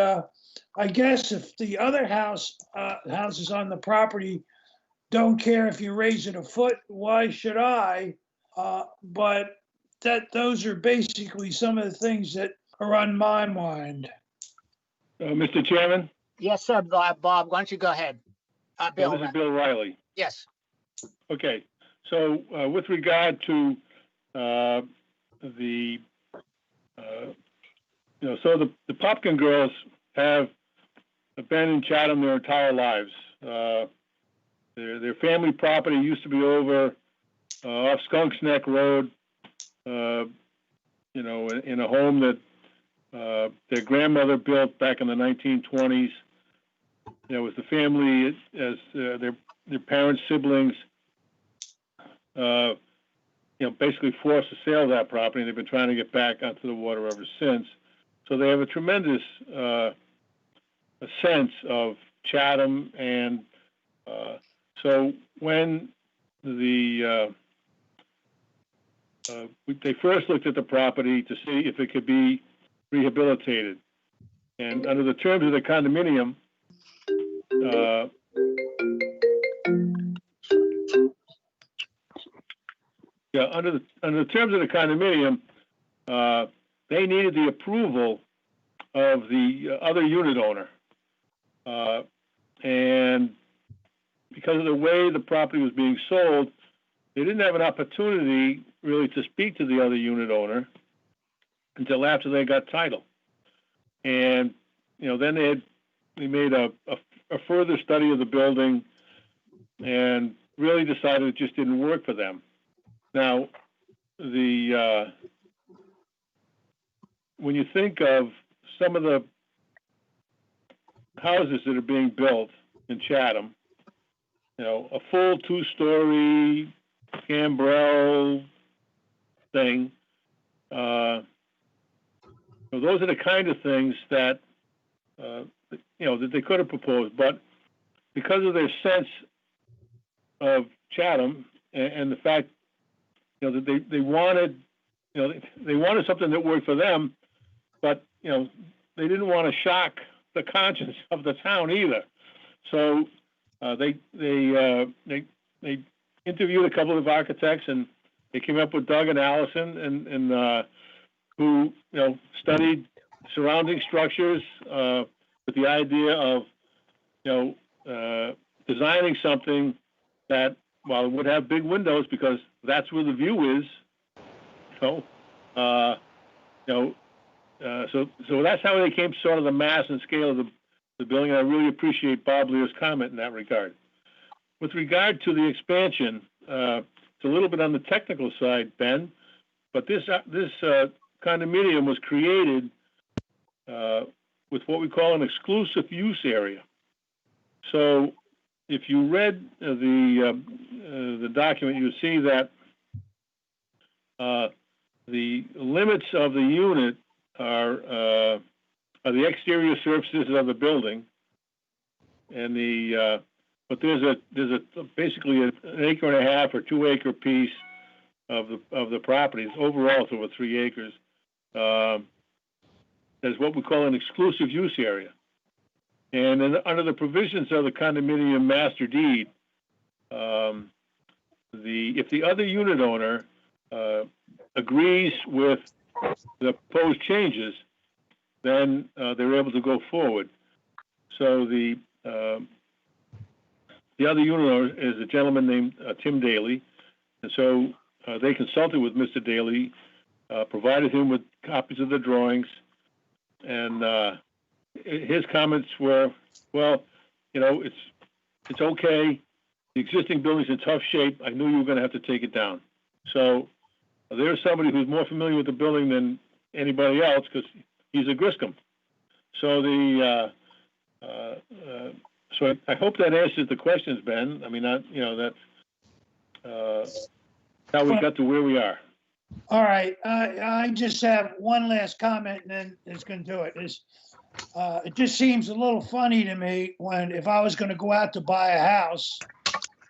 I guess if the other houses on the property don't care if you raise it a foot, why should I? But those are basically some of the things that are on my mind. Mr. Chairman? Yes, sir, Bob. Why don't you go ahead? Bill. This is Bill Riley. Yes. Okay, so with regard to the Popkin girls have been in Chatham their entire lives. Their family property used to be over off Skunks Neck Road, in a home that their grandmother built back in the 1920s. It was the family, as their parents' siblings, basically forced to sell that property. They've been trying to get back onto the water ever since. So they have a tremendous a sense of Chatham, and so when they first looked at the property to see if it could be rehabilitated, and under the terms of the condominium, under the terms of the condominium, they needed the approval of the other unit owner, and because of the way the property was being sold, they didn't have an opportunity really to speak to the other unit owner until after they got title. And then they made a further study of the building and really decided it just didn't work for them. Now, when you think of some of the houses that are being built in Chatham, a full 2-story gambrel thing, those are the kind of things that that they could have proposed, but because of their sense of Chatham and the fact that they wanted they wanted something that worked for them, but they didn't want to shock the conscience of the town either. So they interviewed a couple of architects, and they came up with Doug and Allison, and who studied surrounding structures with the idea of designing something that, well, it would have big windows because that's where the view is. So, so that's how they came sort of the mass and scale of the building. And I really appreciate Bob Lear's comment in that regard. With regard to the expansion, it's a little bit on the technical side, Ben, but this condominium was created with what we call an exclusive use area. So if you read the document, you see that the limits of the unit are the exterior surfaces of the building, and but there's basically an acre and a half or 2 acre piece of the properties. Overall, it's over 3 acres. There's what we call an exclusive use area. And then under the provisions of the condominium master deed, if the other unit owner agrees with the proposed changes, then they're able to go forward. So the other unit owner is a gentleman named Tim Daly, and so they consulted with Mr. Daly, provided him with copies of the drawings, and his comments were, well, it's okay. The existing building's in tough shape. I knew you were going to have to take it down. So there's somebody who's more familiar with the building than anybody else because he's a Griscom. So so I hope that answers the questions, Ben. I mean, that's how we got to where we are. All right, I just have one last comment and then it's gonna do it. It just seems a little funny to me if I was gonna go out to buy a house,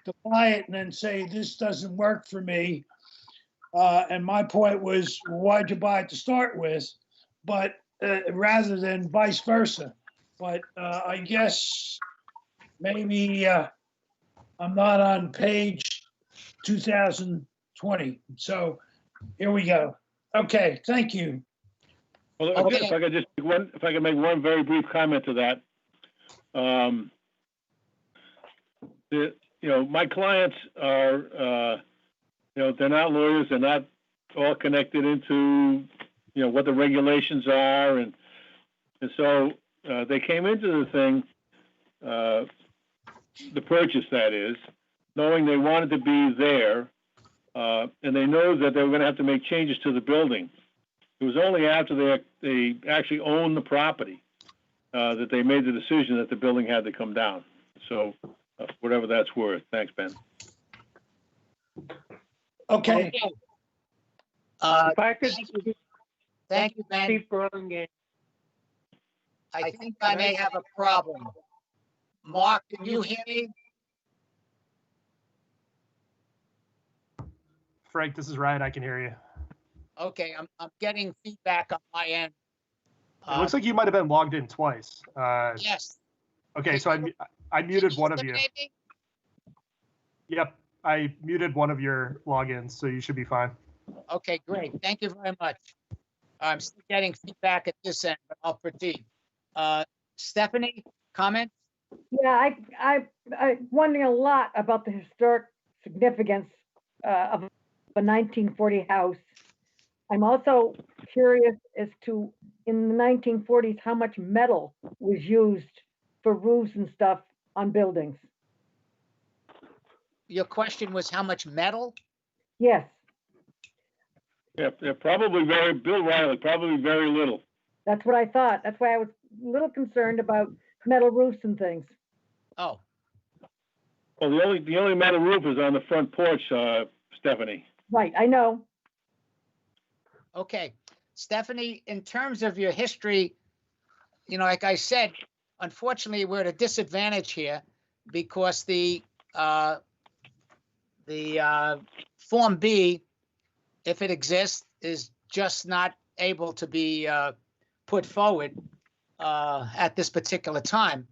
to buy it and then say, this doesn't work for me. And my point was, why'd you buy it to start with? But rather than vice versa. But I guess maybe I'm not on page 2020. So here we go. Okay, thank you. Well, Okay. if I could make one very brief comment to that. My clients are, they're not lawyers. They're not all connected into, what the regulations are, and so they came into the thing, the purchase that is, knowing they wanted to be there, and they know that they were going to have to make changes to the building. It was only after they actually owned the property that they made the decision that the building had to come down. So whatever that's worth. Thanks, Ben. Okay. If I could. Thank you, Ben. Keep rolling. I think I may have a problem. Mark, can you hear me? Frank, this is Ryan. I can hear you. Okay, I'm getting feedback on my end. It looks like you might have been logged in twice. Yes. Okay, so I muted one of you. Maybe? Yep, I muted one of your logins, so you should be fine. Okay, great. Thank you very much. I'm still getting feedback at this end, but I'll proceed. Stephanie, comment? Yeah, I'm wondering a lot about the historic significance of a 1940 house. I'm also curious as to, in the 1940s, how much metal was used for roofs and stuff on buildings. Your question was how much metal? Yes. Yeah, probably Bill Riley, probably very little. That's what I thought. That's why I was a little concerned about metal roofs and things. Oh. Well, the only metal roof is on the front porch, Stephanie. Right, I know. Okay. Stephanie, in terms of your history, like I said, unfortunately, we're at a disadvantage here because the Form B, if it exists, is just not able to be put forward at this particular time.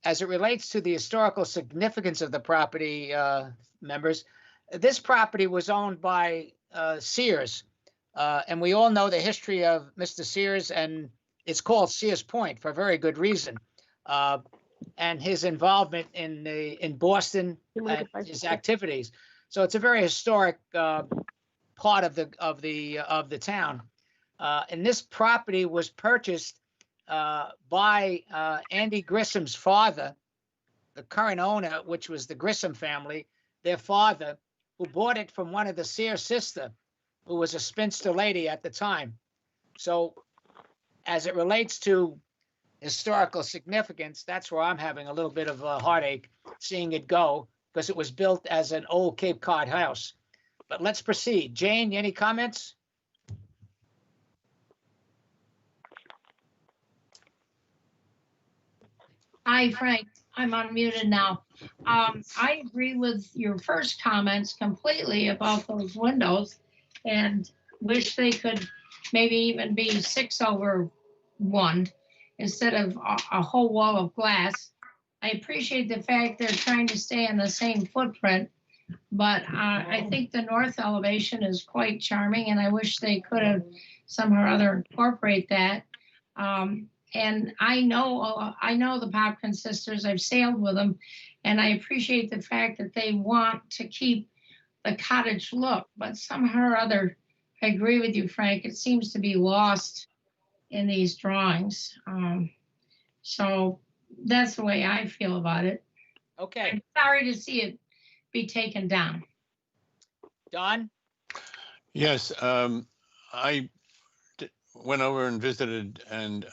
As it relates to the historical significance of the property, members, this property was owned by Sears, and we all know the history of Mr. Sears, and it's called Sears Point for a very good reason. and his involvement in Boston and his activities. So it's a very historic part of the town. And this property was purchased by Andy Grissom's father, the current owner, which was the Grissom family, their father, who bought it from one of the Sears sister, who was a spinster lady at the time. So as it relates to historical significance, that's where I'm having a little bit of a heartache seeing it go, because it was built as an old Cape Cod house. But let's proceed. Jane, any comments? Hi, Frank. I'm unmuted now. I agree with your first comments completely about those windows and wish they could maybe even be 6/1 instead of a whole wall of glass. I appreciate the fact they're trying to stay in the same footprint, but I think the north elevation is quite charming, and I wish they could have somehow or other incorporate that. And I know the Popkin sisters. I've sailed with them, and I appreciate the fact that they want to keep the cottage look, but somehow or other, I agree with you, Frank, it seems to be lost in these drawings. So that's the way I feel about it. Okay. I'm sorry to see it be taken down. Don? Yes, I went over and visited, and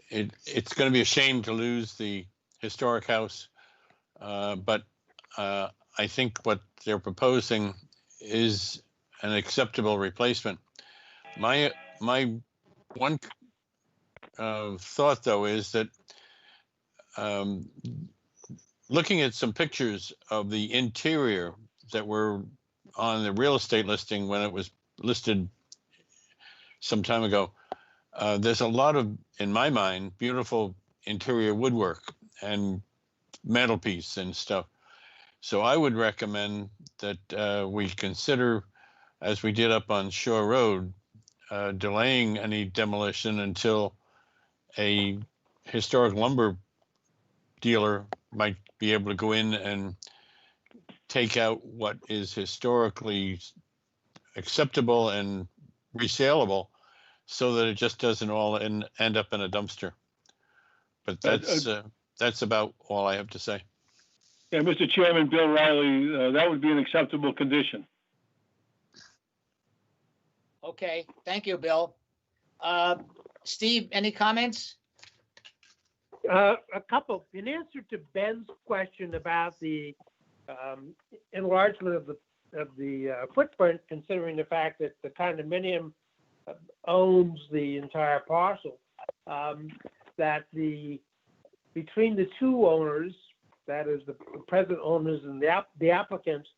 it's going to be a shame to lose the historic house, but I think what they're proposing is an acceptable replacement. My one thought, though, is that looking at some pictures of the interior that were on the real estate listing when it was listed some time ago, there's a lot of, in my mind, beautiful interior woodwork and mantelpiece and stuff. So I would recommend that we consider, as we did up on Shore Road, delaying any demolition until a historic lumber dealer might be able to go in and take out what is historically acceptable and resaleable, so that it just doesn't all end up in a dumpster. But that's about all I have to say. Yeah, Mr. Chairman, Bill Riley, that would be an acceptable condition. Okay, thank you, Bill. Steve, any comments? A couple. In answer to Ben's question about the enlargement of the footprint, considering the fact that the condominium owns the entire parcel, that between the two owners, that is the present owners and the applicants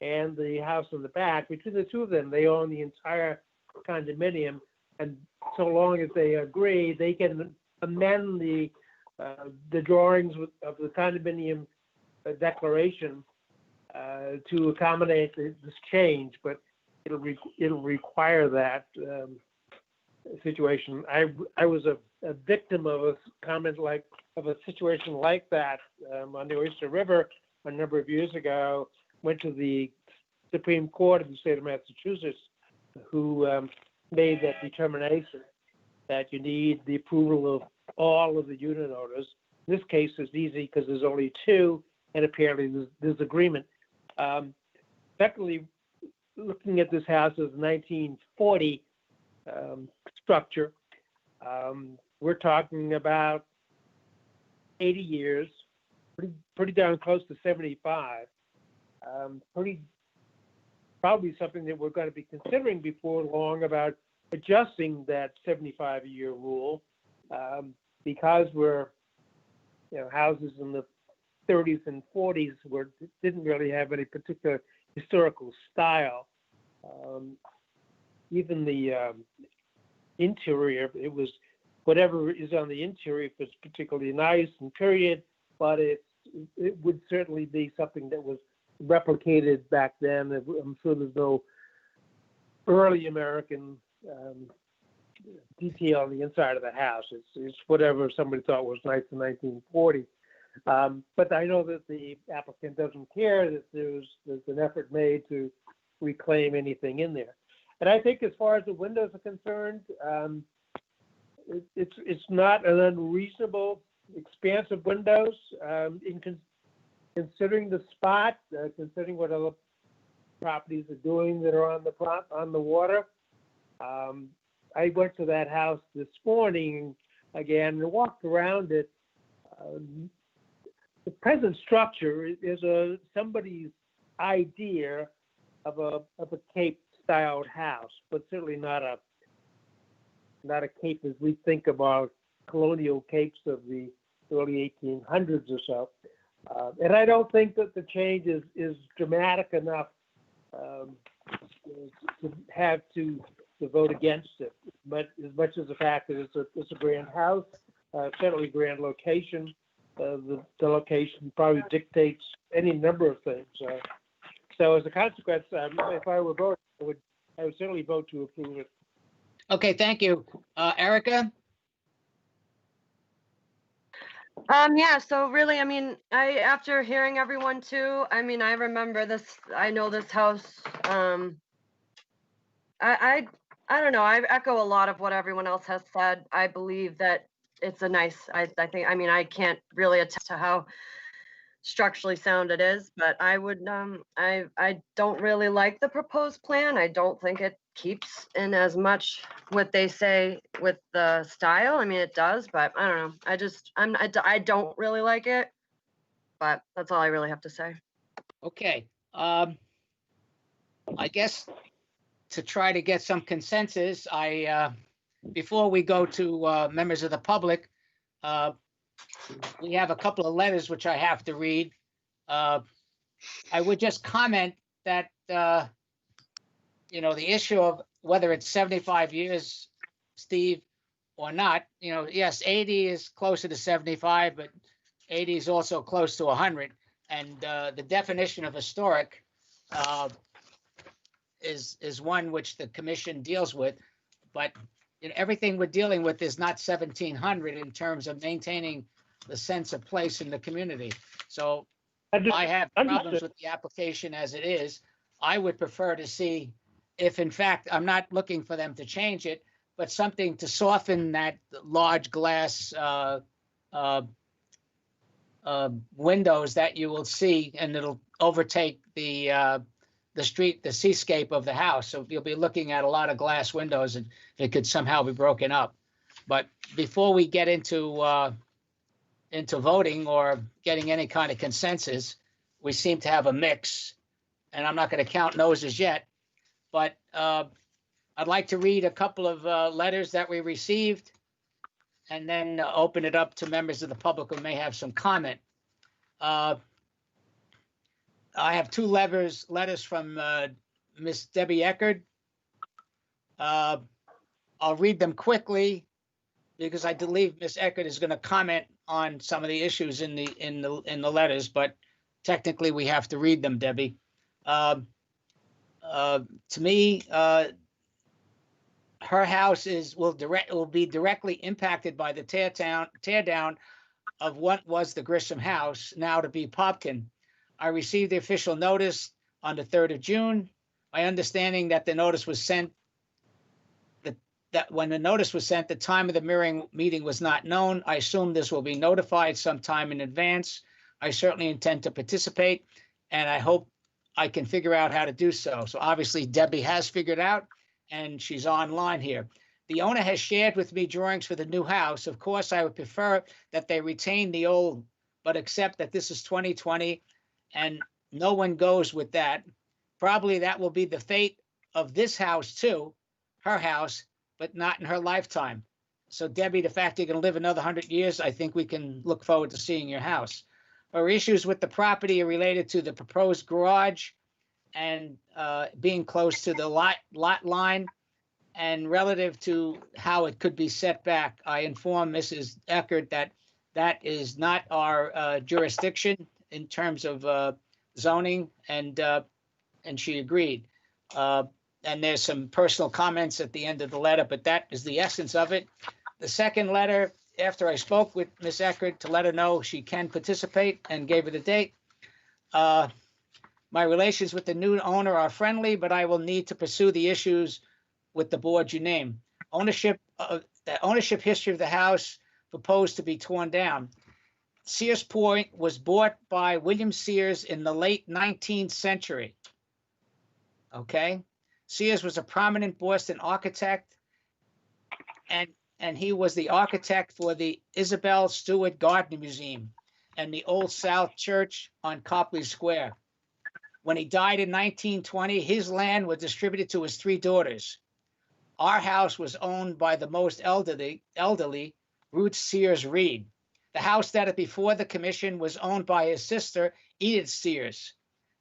and the house in the back, between the two of them, they own the entire condominium, and so long as they agree, they can amend the drawings of the condominium declaration to accommodate this change, but it'll require that situation. I was a victim of a situation like that on the Oyster River a number of years ago. Went to the Supreme Court of the state of Massachusetts, who made that determination that you need the approval of all of the unit owners. In this case, it's easy because there's only two, and apparently there's agreement. Secondly, looking at this house as 1940 structure, we're talking about 80 years, pretty darn close to 75. Probably something that we're going to be considering before long about adjusting that 75-year rule, because we're, houses in the 30s and 40s didn't really have any particular historical style. Even the interior, it was whatever is on the interior was particularly nice and period, but it would certainly be something that was replicated back then. I'm sure there's no early American detail on the inside of the house. It's whatever somebody thought was nice in 1940. But I know that the applicant doesn't care that there's an effort made to reclaim anything in there. And I think as far as the windows are concerned, it's not an unreasonable expanse of windows considering the spot, considering what other properties are doing that are on the water. I went to that house this morning again and walked around it. The present structure is somebody's idea of a Cape-styled house, but certainly not a Cape as we think about colonial Capes of the early 1800s or so. And I don't think that the change is dramatic enough to have to vote against it. But as much as the fact that it's a grand house, certainly grand location, the location probably dictates any number of things. So as a consequence, if I were voting, I would certainly vote to approve it. Okay, thank you. Erica? Yeah, so really, I mean, after hearing everyone too, I mean, I remember this, I know this house. I don't know, I echo a lot of what everyone else has said. I believe that it's a nice, I think, I mean, I can't really attest to how structurally sound it is, but I would, I don't really like the proposed plan. I don't think it keeps in as much what they say with the style. I mean, it does, but I don't know. I don't really like it, but that's all I really have to say. Okay. I guess to try to get some consensus, before we go to members of the public, we have a couple of letters which I have to read. I would just comment that, the issue of whether it's 75 years, Steve, or not, yes, 80 is closer to 75, but 80 is also close to 100. And the definition of historic is one which the commission deals with. But everything we're dealing with is not 1700 in terms of maintaining the sense of place in the community. So I have problems with the application as it is. I would prefer to see if, in fact, I'm not looking for them to change it, but something to soften that large glass windows that you will see, and it'll overtake the street, the seascape of the house. So you'll be looking at a lot of glass windows, and it could somehow be broken up. But before we get into voting or getting any kind of consensus, we seem to have a mix, and I'm not going to count noses yet, but I'd like to read a couple of letters that we received and then open it up to members of the public who may have some comment. I have two letters from Miss Debbie Eckerd. I'll read them quickly because I believe Miss Eckerd is going to comment on some of the issues in the letters, but technically we have to read them, Debbie. To me, her house will be directly impacted by the tear down of what was the Grisham house, now to be Popkin. I received the official notice on the 3rd of June. My understanding that the notice was sent, that when the notice was sent, the time of the mirroring meeting was not known. I assume this will be notified sometime in advance. I certainly intend to participate, and I hope I can figure out how to do so. So obviously Debbie has figured out, and she's online here. The owner has shared with me drawings for the new house. Of course, I would prefer that they retain the old, but accept that this is 2020 and no one goes with that. Probably that will be the fate of this house too, her house, but not in her lifetime. So Debbie, the fact you're going to live another 100 years, I think we can look forward to seeing your house. Our issues with the property are related to the proposed garage and being close to the lot line, and relative to how it could be set back. I informed Mrs. Eckerd that that is not our jurisdiction in terms of zoning, and she agreed. And there's some personal comments at the end of the letter, but that is the essence of it. The second letter, after I spoke with Ms. Eckert to let her know she can participate and gave her the date. My relations with the new owner are friendly, but I will need to pursue the issues with the board you name. The ownership history of the house proposed to be torn down. Sears Point was bought by William Sears in the late 19th century. Okay. Sears was a prominent Boston architect, and he was the architect for the Isabel Stewart Gardner Museum and the Old South Church on Copley Square. When he died in 1920, his land was distributed to his three daughters. Our house was owned by the most elderly Ruth Sears Reed. The house that before the commission was owned by his sister, Edith Sears.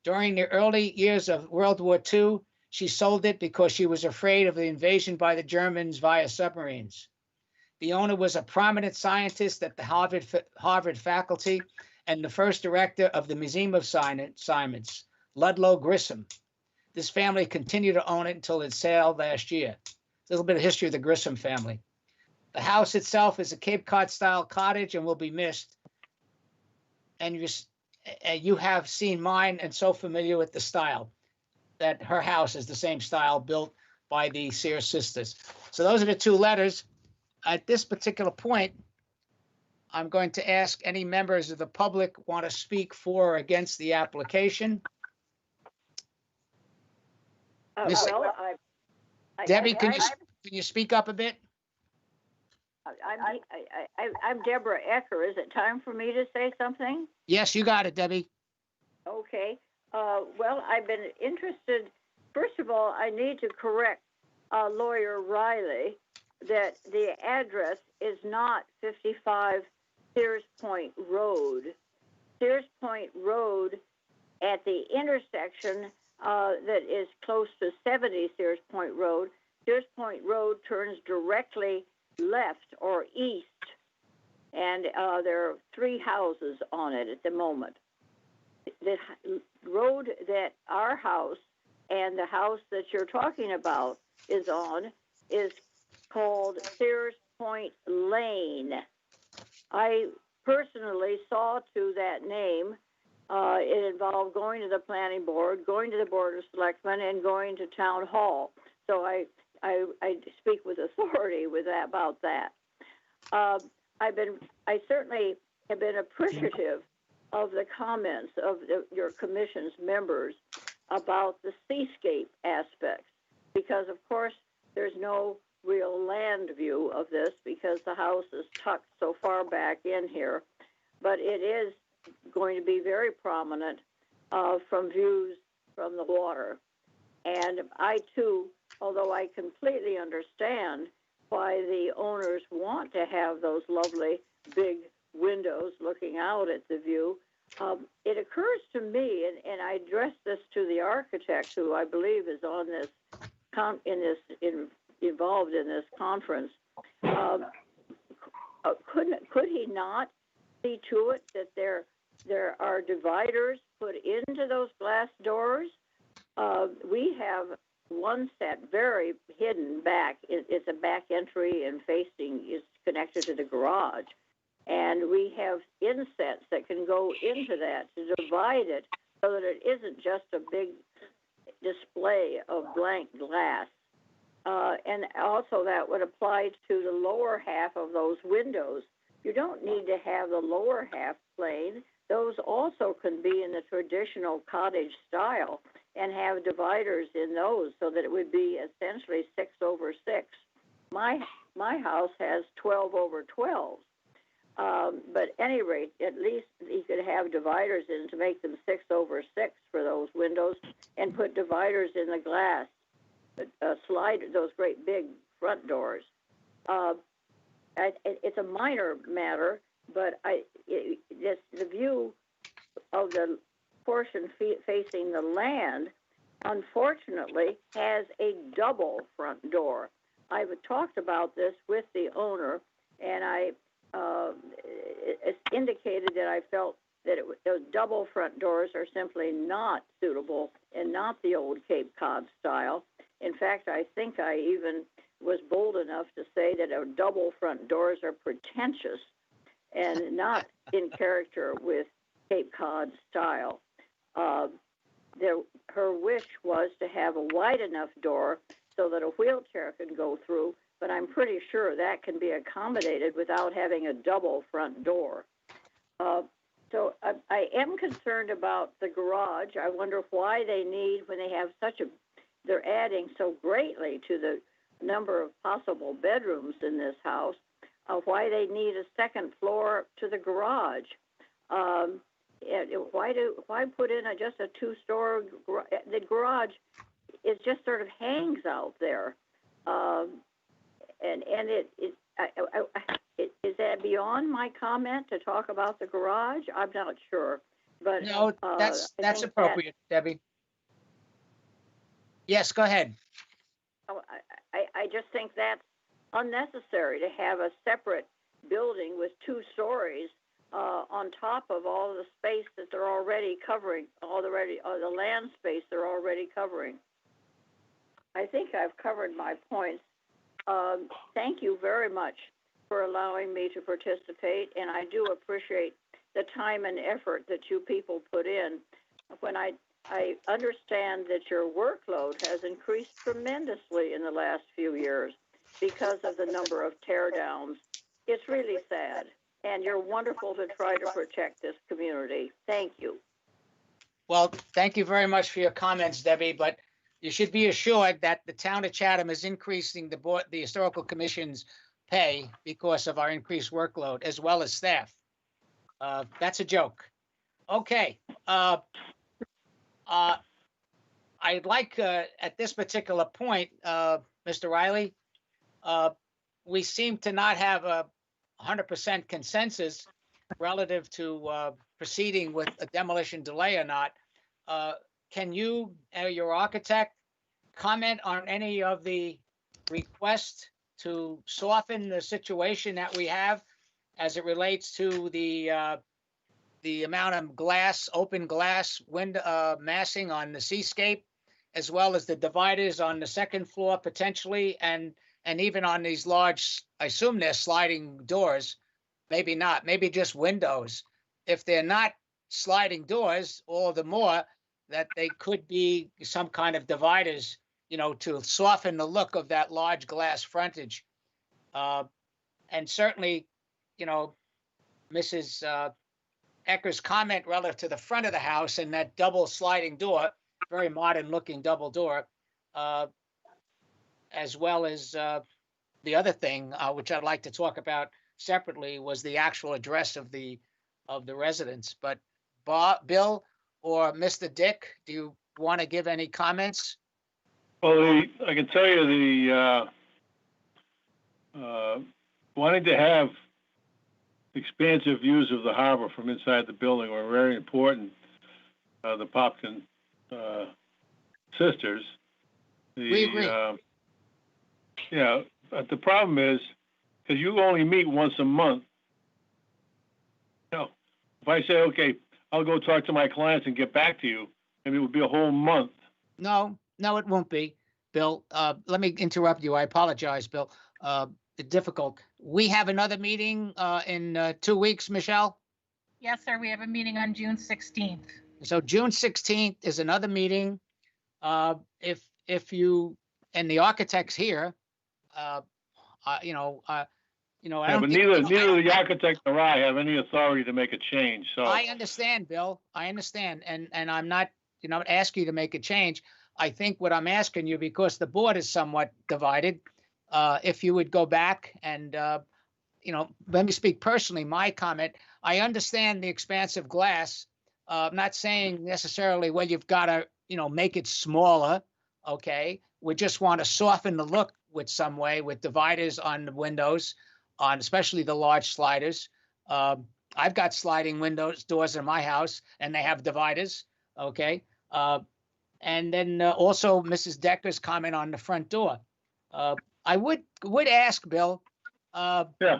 During the early years of World War II, she sold it because she was afraid of the invasion by the Germans via submarines. The owner was a prominent scientist at the Harvard faculty and the first director of the Museum of Science, Ludlow Grissom. This family continued to own it until its sale last year. A little bit of history of the Grissom family. The house itself is a Cape Cod style cottage and will be missed. And you have seen mine and so familiar with the style that her house is the same style built by the Sears sisters. So those are the two letters. At this particular point, I'm going to ask any members of the public want to speak for or against the application. Debbie, can you speak up a bit? I'm Deborah Ecker. Is it time for me to say something? Yes, you got it, Debbie. Okay. Well, I've been interested. First of all, I need to correct Lawyer Riley that the address is not 55 Sears Point Road. Sears Point Road at the intersection that is close to 70 Sears Point Road. Sears Point Road turns directly left or east, and there are three houses on it at the moment. The road that our house and the house that you're talking about is on is called Sears Point Lane. I personally saw to that name. It involved going to the planning board, going to the board of selectmen, and going to town hall. So I speak with authority about that. I certainly have been appreciative of the comments of your commission's members about the seascape aspects, because of course there's no real land view of this because the house is tucked so far back in here, but it is going to be very prominent from views from the water. And I too, although I completely understand why the owners want to have those lovely big windows looking out at the view, it occurs to me, and I addressed this to the architect who I believe is on this, involved in this conference. Could he not see to it that there are dividers put into those glass doors? We have one set very hidden back. It's a back entry and facing is connected to the garage. And we have insets that can go into that to divide it so that it isn't just a big display of blank glass. And also that would apply to the lower half of those windows. You don't need to have the lower half plain. Those also can be in the traditional cottage style and have dividers in those so that it would be essentially 6 over 6. My house has 12 over 12. But at any rate, at least you could have dividers in to make them 6 over 6 for those windows and put dividers in the glass, slide those great big front doors. It's a minor matter, but the view of the portion facing the land, unfortunately, has a double front door. I've talked about this with the owner, and I indicated that I felt that those double front doors are simply not suitable and not the old Cape Cod style. In fact, I think I even was bold enough to say that our double front doors are pretentious and not in character with Cape Cod style. Her wish was to have a wide enough door so that a wheelchair can go through, but I'm pretty sure that can be accommodated without having a double front door. So I am concerned about the garage. I wonder why they need, when they have they're adding so greatly to the number of possible bedrooms in this house, why they need a second floor to the garage. Why put in just a two-story garage? The garage, it just sort of hangs out there, is that beyond my comment to talk about the garage? I'm not sure, but No, that's appropriate, Debbie. Yes, go ahead. I just think that's unnecessary to have a separate building with 2 stories on top of all the space that they're already covering, the land space they're already covering. I think I've covered my points. Thank you very much for allowing me to participate, and I do appreciate the time and effort that you people put in. When I understand that your workload has increased tremendously in the last few years because of the number of tear downs. It's really sad, and you're wonderful to try to protect this community. Thank you. Well, thank you very much for your comments, Debbie, but you should be assured that the town of Chatham is increasing the Historical Commission's pay because of our increased workload, as well as staff. That's a joke. Okay. I'd like, at this particular point, Mr. Riley, we seem to not have a 100% consensus relative to proceeding with a demolition delay or not. Can you, your architect, comment on any of the requests to soften the situation that we have as it relates to the amount of glass, open glass window massing on the seascape, as well as the dividers on the second floor potentially, and even on these large, I assume they're sliding doors, maybe not, maybe just windows. If they're not sliding doors, all the more that they could be some kind of dividers, to soften the look of that large glass frontage. And certainly, Mrs. Ecker's comment relative to the front of the house and that double sliding door, very modern looking double door, as well as the other thing, which I'd like to talk about separately, was the actual address of the residence. But Bill or Mr. Dick, do you want to give any comments? Well, I can tell you wanting to have expansive views of the harbor from inside the building were very important. The Popkin sisters. We agree. Yeah, but the problem is, because you only meet once a month. If I say, okay, I'll go talk to my clients and get back to you, maybe it would be a whole month. No, it won't be, Bill. Let me interrupt you. I apologize, Bill. Difficult. We have another meeting in 2 weeks, Michelle? Yes, sir. We have a meeting on June 16th. So June 16th is another meeting. If you, and the architect's here, But neither the architect nor I have any authority to make a change. So I understand, Bill. I understand, and I'm not, asking you to make a change. I think what I'm asking you, because the board is somewhat divided, if you would go back and, let me speak personally, my comment, I understand the expansive glass. I'm not saying necessarily, well, you've got to, make it smaller. Okay. We just want to soften the look with some way, with dividers on the windows, on especially the large sliders. I've got sliding doors in my house, and they have dividers. Okay. And then also Mrs. Decker's comment on the front door. I would ask, Bill. Yeah.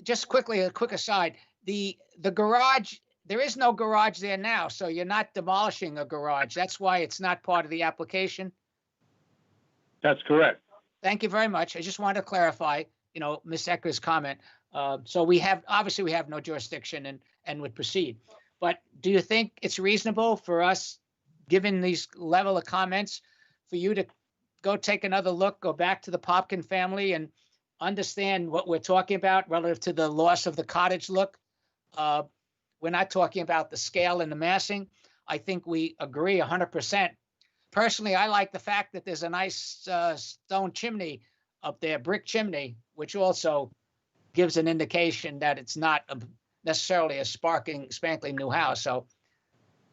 Just quickly, a quick aside. The garage, there is no garage there now, so you're not demolishing a garage. That's why it's not part of the application. That's correct. Thank you very much. I just wanted to clarify, Ms. Ecker's comment. So obviously we have no jurisdiction and would proceed. But do you think it's reasonable for us, given these level of comments, for you to go take another look, go back to the Popkin family and understand what we're talking about relative to the loss of the cottage look? We're not talking about the scale and the massing. I think we agree 100%. Personally, I like the fact that there's a nice stone chimney up there, brick chimney, which also gives an indication that it's not necessarily a spankling new house. So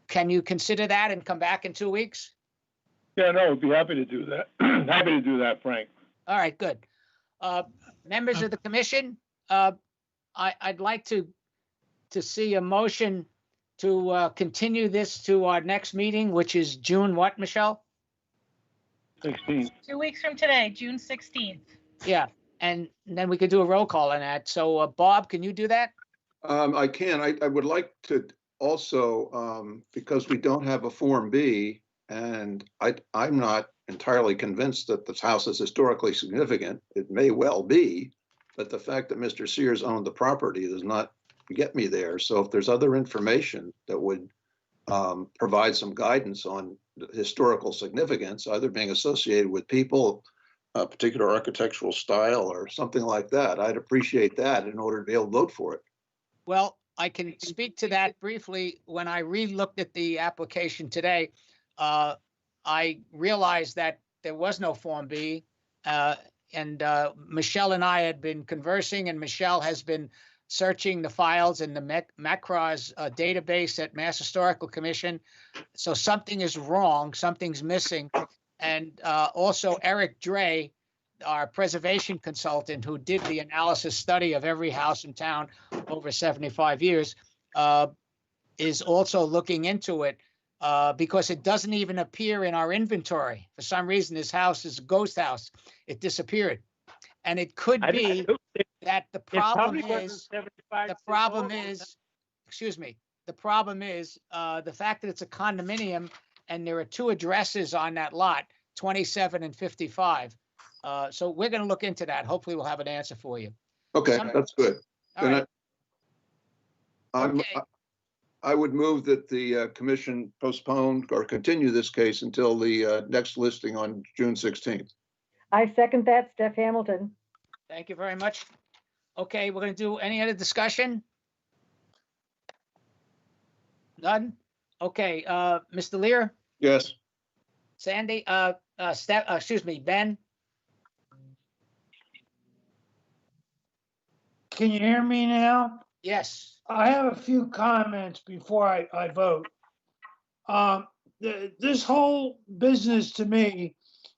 can you consider that and come back in 2 weeks? Yeah, no, I'd be happy to do that. Happy to do that, Frank. All right, good. Members of the commission, I'd like to see a motion to continue this to our next meeting, which is June what, Michelle? 16th. 2 weeks from today, June 16th. Yeah, and then we could do a roll call on that. So Bob, can you do that? I can. I would like to also, because we don't have a Form B, and I'm not entirely convinced that this house is historically significant. It may well be, but the fact that Mr. Sears owned the property does not get me there. So if there's other information that would provide some guidance on the historical significance, either being associated with people, a particular architectural style or something like that, I'd appreciate that in order to be able to vote for it. Well, I can speak to that briefly. When I re-looked at the application today, I realized that there was no Form B. And Michelle and I had been conversing, and Michelle has been searching the files in the MACRA's database at Mass Historical Commission. So something is wrong, something's missing. And also Eric Dre, our preservation consultant who did the analysis study of every house in town over 75 years, is also looking into it because it doesn't even appear in our inventory. For some reason, this house is a ghost house. It disappeared. And it could be that the problem is, the problem is the fact that it's a condominium and there are two addresses on that lot, 27 and 55. So we're going to look into that. Hopefully we'll have an answer for you. Okay, that's good. All right. Okay. I would move that the commission postpone or continue this case until the next listing on June 16th. I second that, Steph Hamilton. Thank you very much. Okay, we're going to do any other discussion? None? Okay, Mr. Lear? Yes. Sandy, excuse me, Ben? Can you hear me now? Yes. I have a few comments before I vote. This whole business to me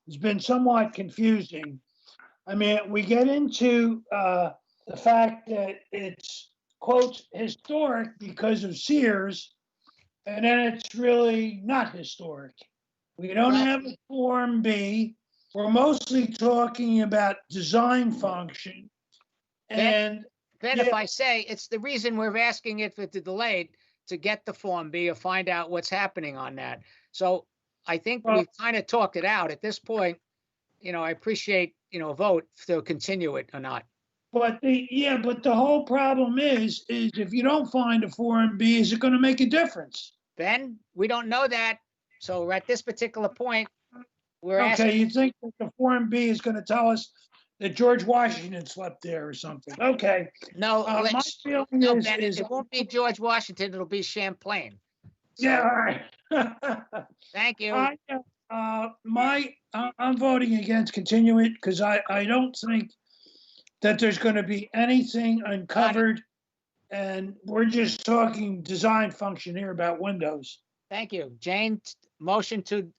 has been somewhat confusing. I mean, we get into the fact that it's, quote, historic because of Sears, and then it's really not historic. We don't have a Form B. We're mostly talking about design function. And then if I say, it's the reason we're asking it for the delayed to get the Form B or find out what's happening on that. So I think we've kind of talked it out at this point. I appreciate, a vote to continue it or not. But the whole problem is if you don't find a Form B, is it going to make a difference? Ben, we don't know that. So at this particular point, we're asking. Okay, you think that the Form B is going to tell us that George Washington slept there or something? Okay. No, my feeling Ben, is it won't be George Washington. It'll be Champlain. So, yeah, all right. Thank you. I'm voting against continuing it because I don't think that there's going to be anything uncovered, and we're just talking design function here about windows. Thank you. Jane, motion to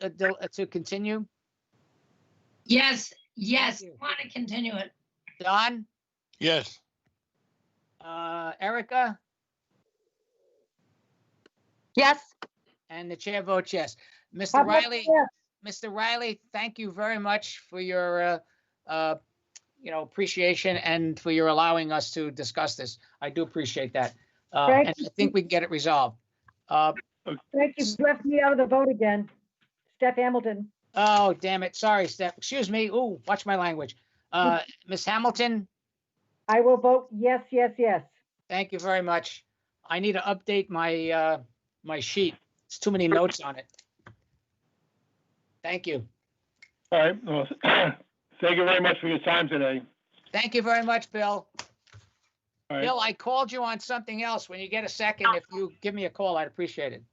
continue? Yes, want to continue it. Don? Yes. Erica? Yes. And the chair votes yes. Mr. Riley, Mr. Riley, thank you very much for your appreciation and for your allowing us to discuss this. I do appreciate that. And I think we can get it resolved. Thank you. You left me out of the vote again. Steph Hamilton. Oh, damn it. Sorry, Steph. Excuse me. Ooh, watch my language. Ms. Hamilton, I will vote yes, yes, yes. thank you very much. I need to update my, my sheet. It's too many notes on it. Thank you. All right, well, thank you very much for your time today. Thank you very much, Bill. All right, Bill, I called you on something else. When you get a second, if you give me a call, I'd appreciate it.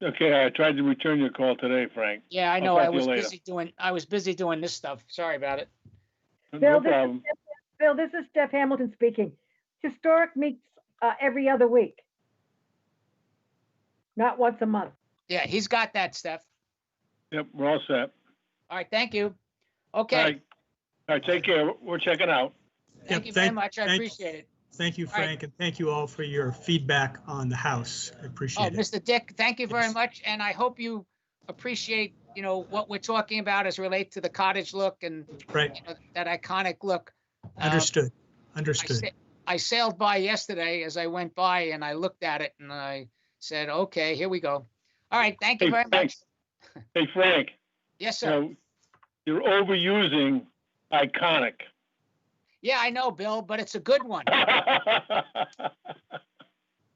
okay, I tried to return your call today, Frank. Yeah, I I'll know. talk I to you was later. busy doing this stuff. Sorry about it. No Bill, problem. Bill, this is Steph Hamilton speaking. Historic meets every other week, not once a month. Yeah, he's got that, Steph. Yep, we're all set. All right, thank you. All Okay, right, all right, take care. We're checking out. thank Yep, you very much. I appreciate it. Thank you, All right. Frank, and thank you all for your feedback on the house. I Oh, appreciate it. Mr. Dick, thank you very Yes. much, and I hope you appreciate, what we're talking about as relate to the cottage look and Right, that iconic look. understood, understood. I sailed by yesterday as I went by and I looked at it and I said, okay, here we go. All right, thank you Hey, very much. thanks. Hey, Frank, Yes, you sir. know, you're overusing iconic. Yeah, I know, Bill, but it's a good one.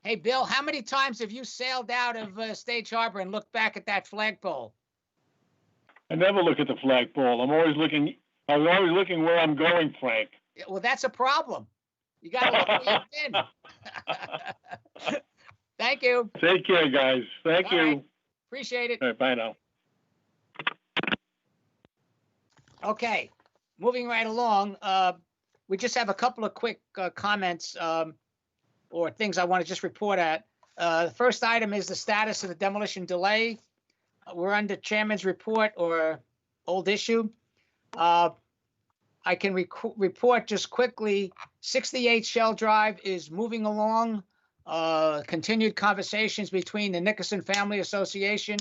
Hey, Bill, how many times have you sailed out of Stage Harbor and looked back at that flagpole? I never look at the flagpole. I'm always looking where I'm going, Frank. Yeah, well, that's a problem. You got to look where you've been. Thank you. Take care, guys. Thank All you. right. Appreciate it. All right, bye now. Okay, moving right along. We just have a couple of quick comments or things I want to just report at. The first item is the status of the demolition delay. We're under chairman's report or old issue. I can report just quickly, 68 Shell Drive is moving along. Continued conversations between the Nickerson Family Association,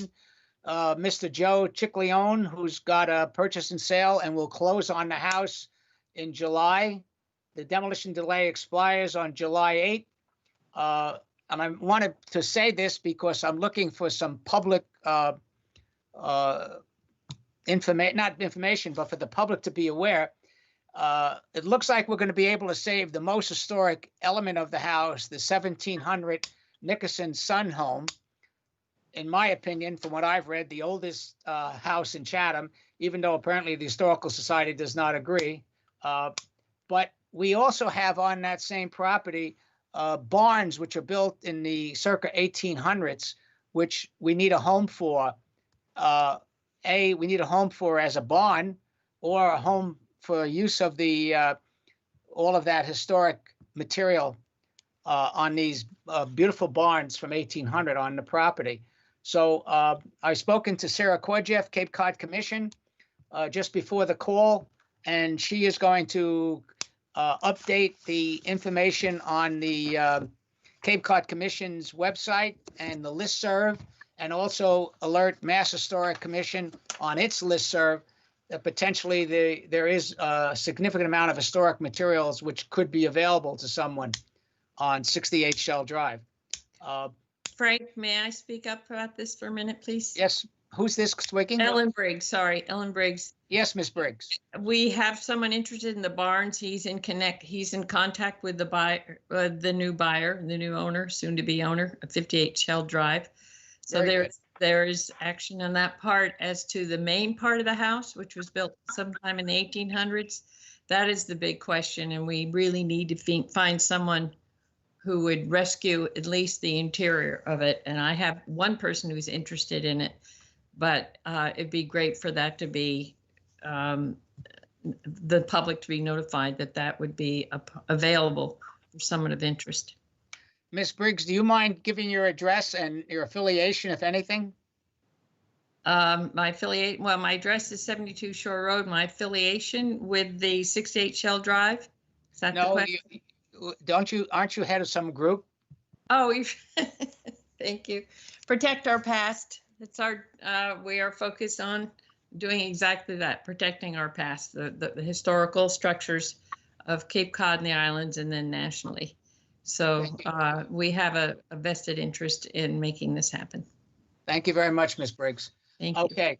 Mr. Joe Chickleone, who's got a purchase and sale and will close on the house in July. The demolition delay expires on July 8th. And I wanted to say this because I'm looking for some public information, not information, but for the public to be aware. It looks like we're going to be able to save the most historic element of the house, the 1700 Nickerson Sun Home. In my opinion, from what I've read, the oldest house in Chatham, even though apparently the Historical Society does not agree. But we also have on that same property barns which are built in the circa 1800s, which we need a home for. We need a home for as a barn or a home for use of the all of that historic material on these beautiful barns from 1800 on the property. So I've spoken to Sarah Korjeff, Cape Cod Commission, just before the call, and she is going to update the information on the Cape Cod Commission's website and the listserv, and also alert Mass Historic Commission on its listserv that potentially there is a significant amount of historic materials which could be available to someone on 68 Shell Drive. Frank, may I speak up about this for a minute, please? Yes, who's this speaking? Ellen Briggs, sorry, Ellen Briggs. Yes, Miss Briggs. We have someone interested in the barns. He's in contact with the buyer, the new buyer, the new owner, soon to be owner of 58 Shell Drive. So there is action on that part. As to the main part of the house, which was built sometime in the 1800s, that is the big question, and we really need to find someone who would rescue at least the interior of it. And I have one person who's interested in it, but it'd be great for that to be the public to be notified that that would be available for someone of interest. Miss Briggs, do you mind giving your address and your affiliation, if anything? My address is 72 Shore Road. My affiliation with the 68 Shell Drive. Is that the question? Aren't you head of some group? Oh, thank you. Protect our past. It's we are focused on doing exactly that, protecting our past, the historical structures of Cape Cod and the islands, and then nationally. So we have a vested interest in making this happen. Thank you very much, Ms. Briggs. Thank you. Okay,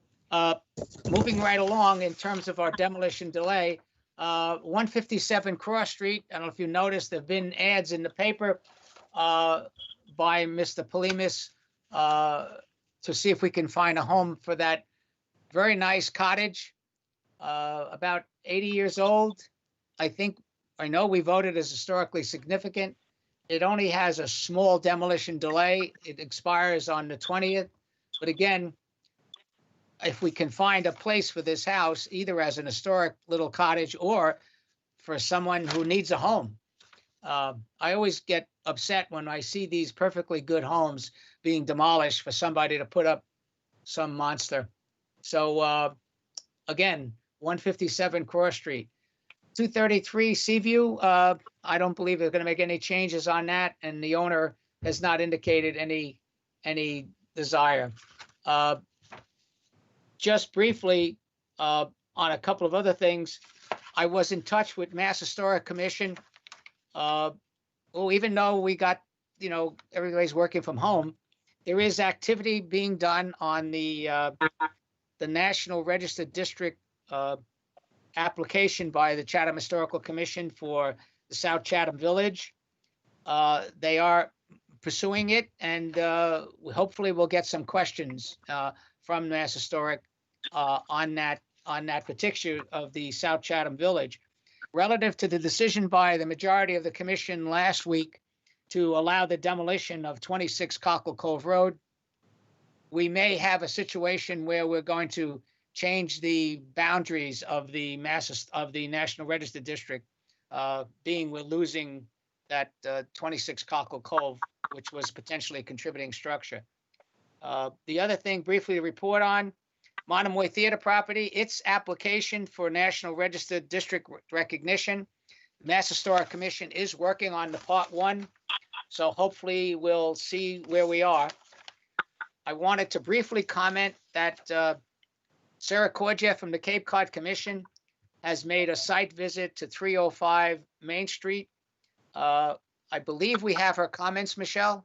Moving right along in terms of our demolition delay, 157 Cross Street. I don't know if you noticed, there've been ads in the paper by Mr. Polimis to see if we can find a home for that very nice cottage, about 80 years old. I know we voted as historically significant. It only has a small demolition delay. It expires on the 20th. But again, if we can find a place for this house, either as an historic little cottage or for someone who needs a home. I always get upset when I see these perfectly good homes being demolished for somebody to put up some monster. So again, 157 Cross Street. 233 Seaview, I don't believe they're going to make any changes on that, and the owner has not indicated any desire. Just briefly, on a couple of other things, I was in touch with Mass Historic Commission. Even though we got, everybody's working from home, there is activity being done on the National Register District application by the Chatham Historical Commission for the South Chatham Village. They are pursuing it, and hopefully we'll get some questions from Mass Historic on that particular of the South Chatham Village relative to the decision by the majority of the commission last week to allow the demolition of 26 Cockle Cove Road. We may have a situation where we're going to change the boundaries of the National Register District, being we're losing that 26 Cockle Cove, which was potentially a contributing structure. The other thing briefly to report on, Monomoy Theater property, its application for National Register District recognition. Mass Historic Commission is working on the part 1, so hopefully we'll see where we are. I wanted to briefly comment that Sarah Korjeff from the Cape Cod Commission has made a site visit to 305 Main Street. I believe we have her comments, Michelle.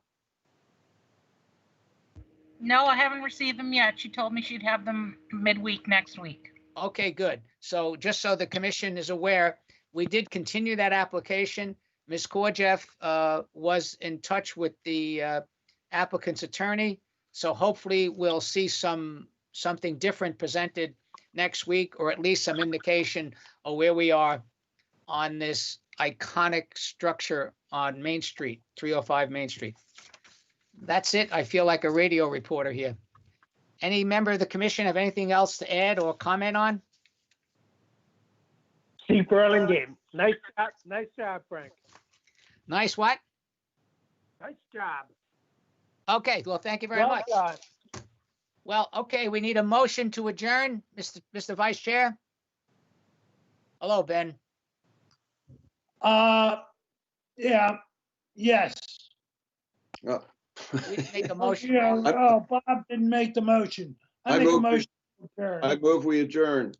No, I haven't received them yet. She told me she'd have them midweek next week. Okay, good. So just so the commission is aware, we did continue that application. Ms. Korjeff was in touch with the applicant's attorney. So hopefully we'll see something different presented next week, or at least some indication of where we are on this iconic structure on Main Street, 305 Main Street. That's it. I feel like a radio reporter here. Any member of the commission have anything else to add or comment on? Steve Burlingame. Nice job, Frank. Nice what? Nice job. Okay, well, thank you very much. Done. Well, okay, we need a motion to adjourn, Mr. Vice Chair. Hello, Ben. Yeah, yes. We didn't make a motion. Bob didn't make the motion. I make a motion to adjourn. I move we adjourn.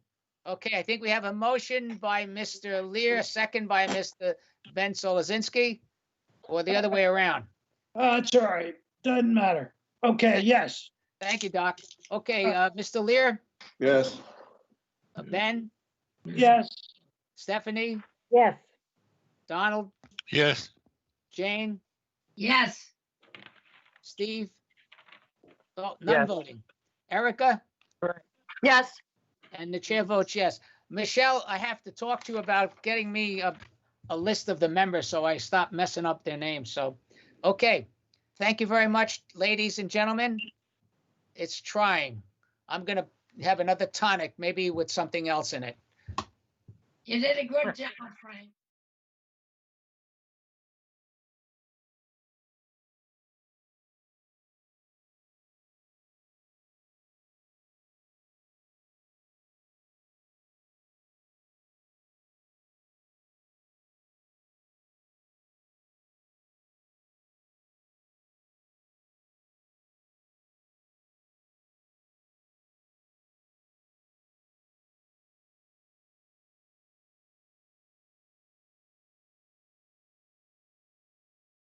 Okay, I think we have a motion by Mr. Lear, second by Mr. Ben Solozinski, or the other way around. It's all right. Doesn't matter. Okay, yes. Thank you, Doc. Okay, Mr. Lear, Yes. Ben, Yes. Stephanie, Yes. Donald, Yes. Jane, Yes. Steve. Oh, none Yes. voting. Erica, Yes. and the chair votes yes. Michelle, I have to talk to you about getting me a list of the members so I stop messing up their names. So, okay. Thank you very much, ladies and gentlemen. It's trying. I'm going to have another tonic, maybe with something else in it. You did a good job, Frank.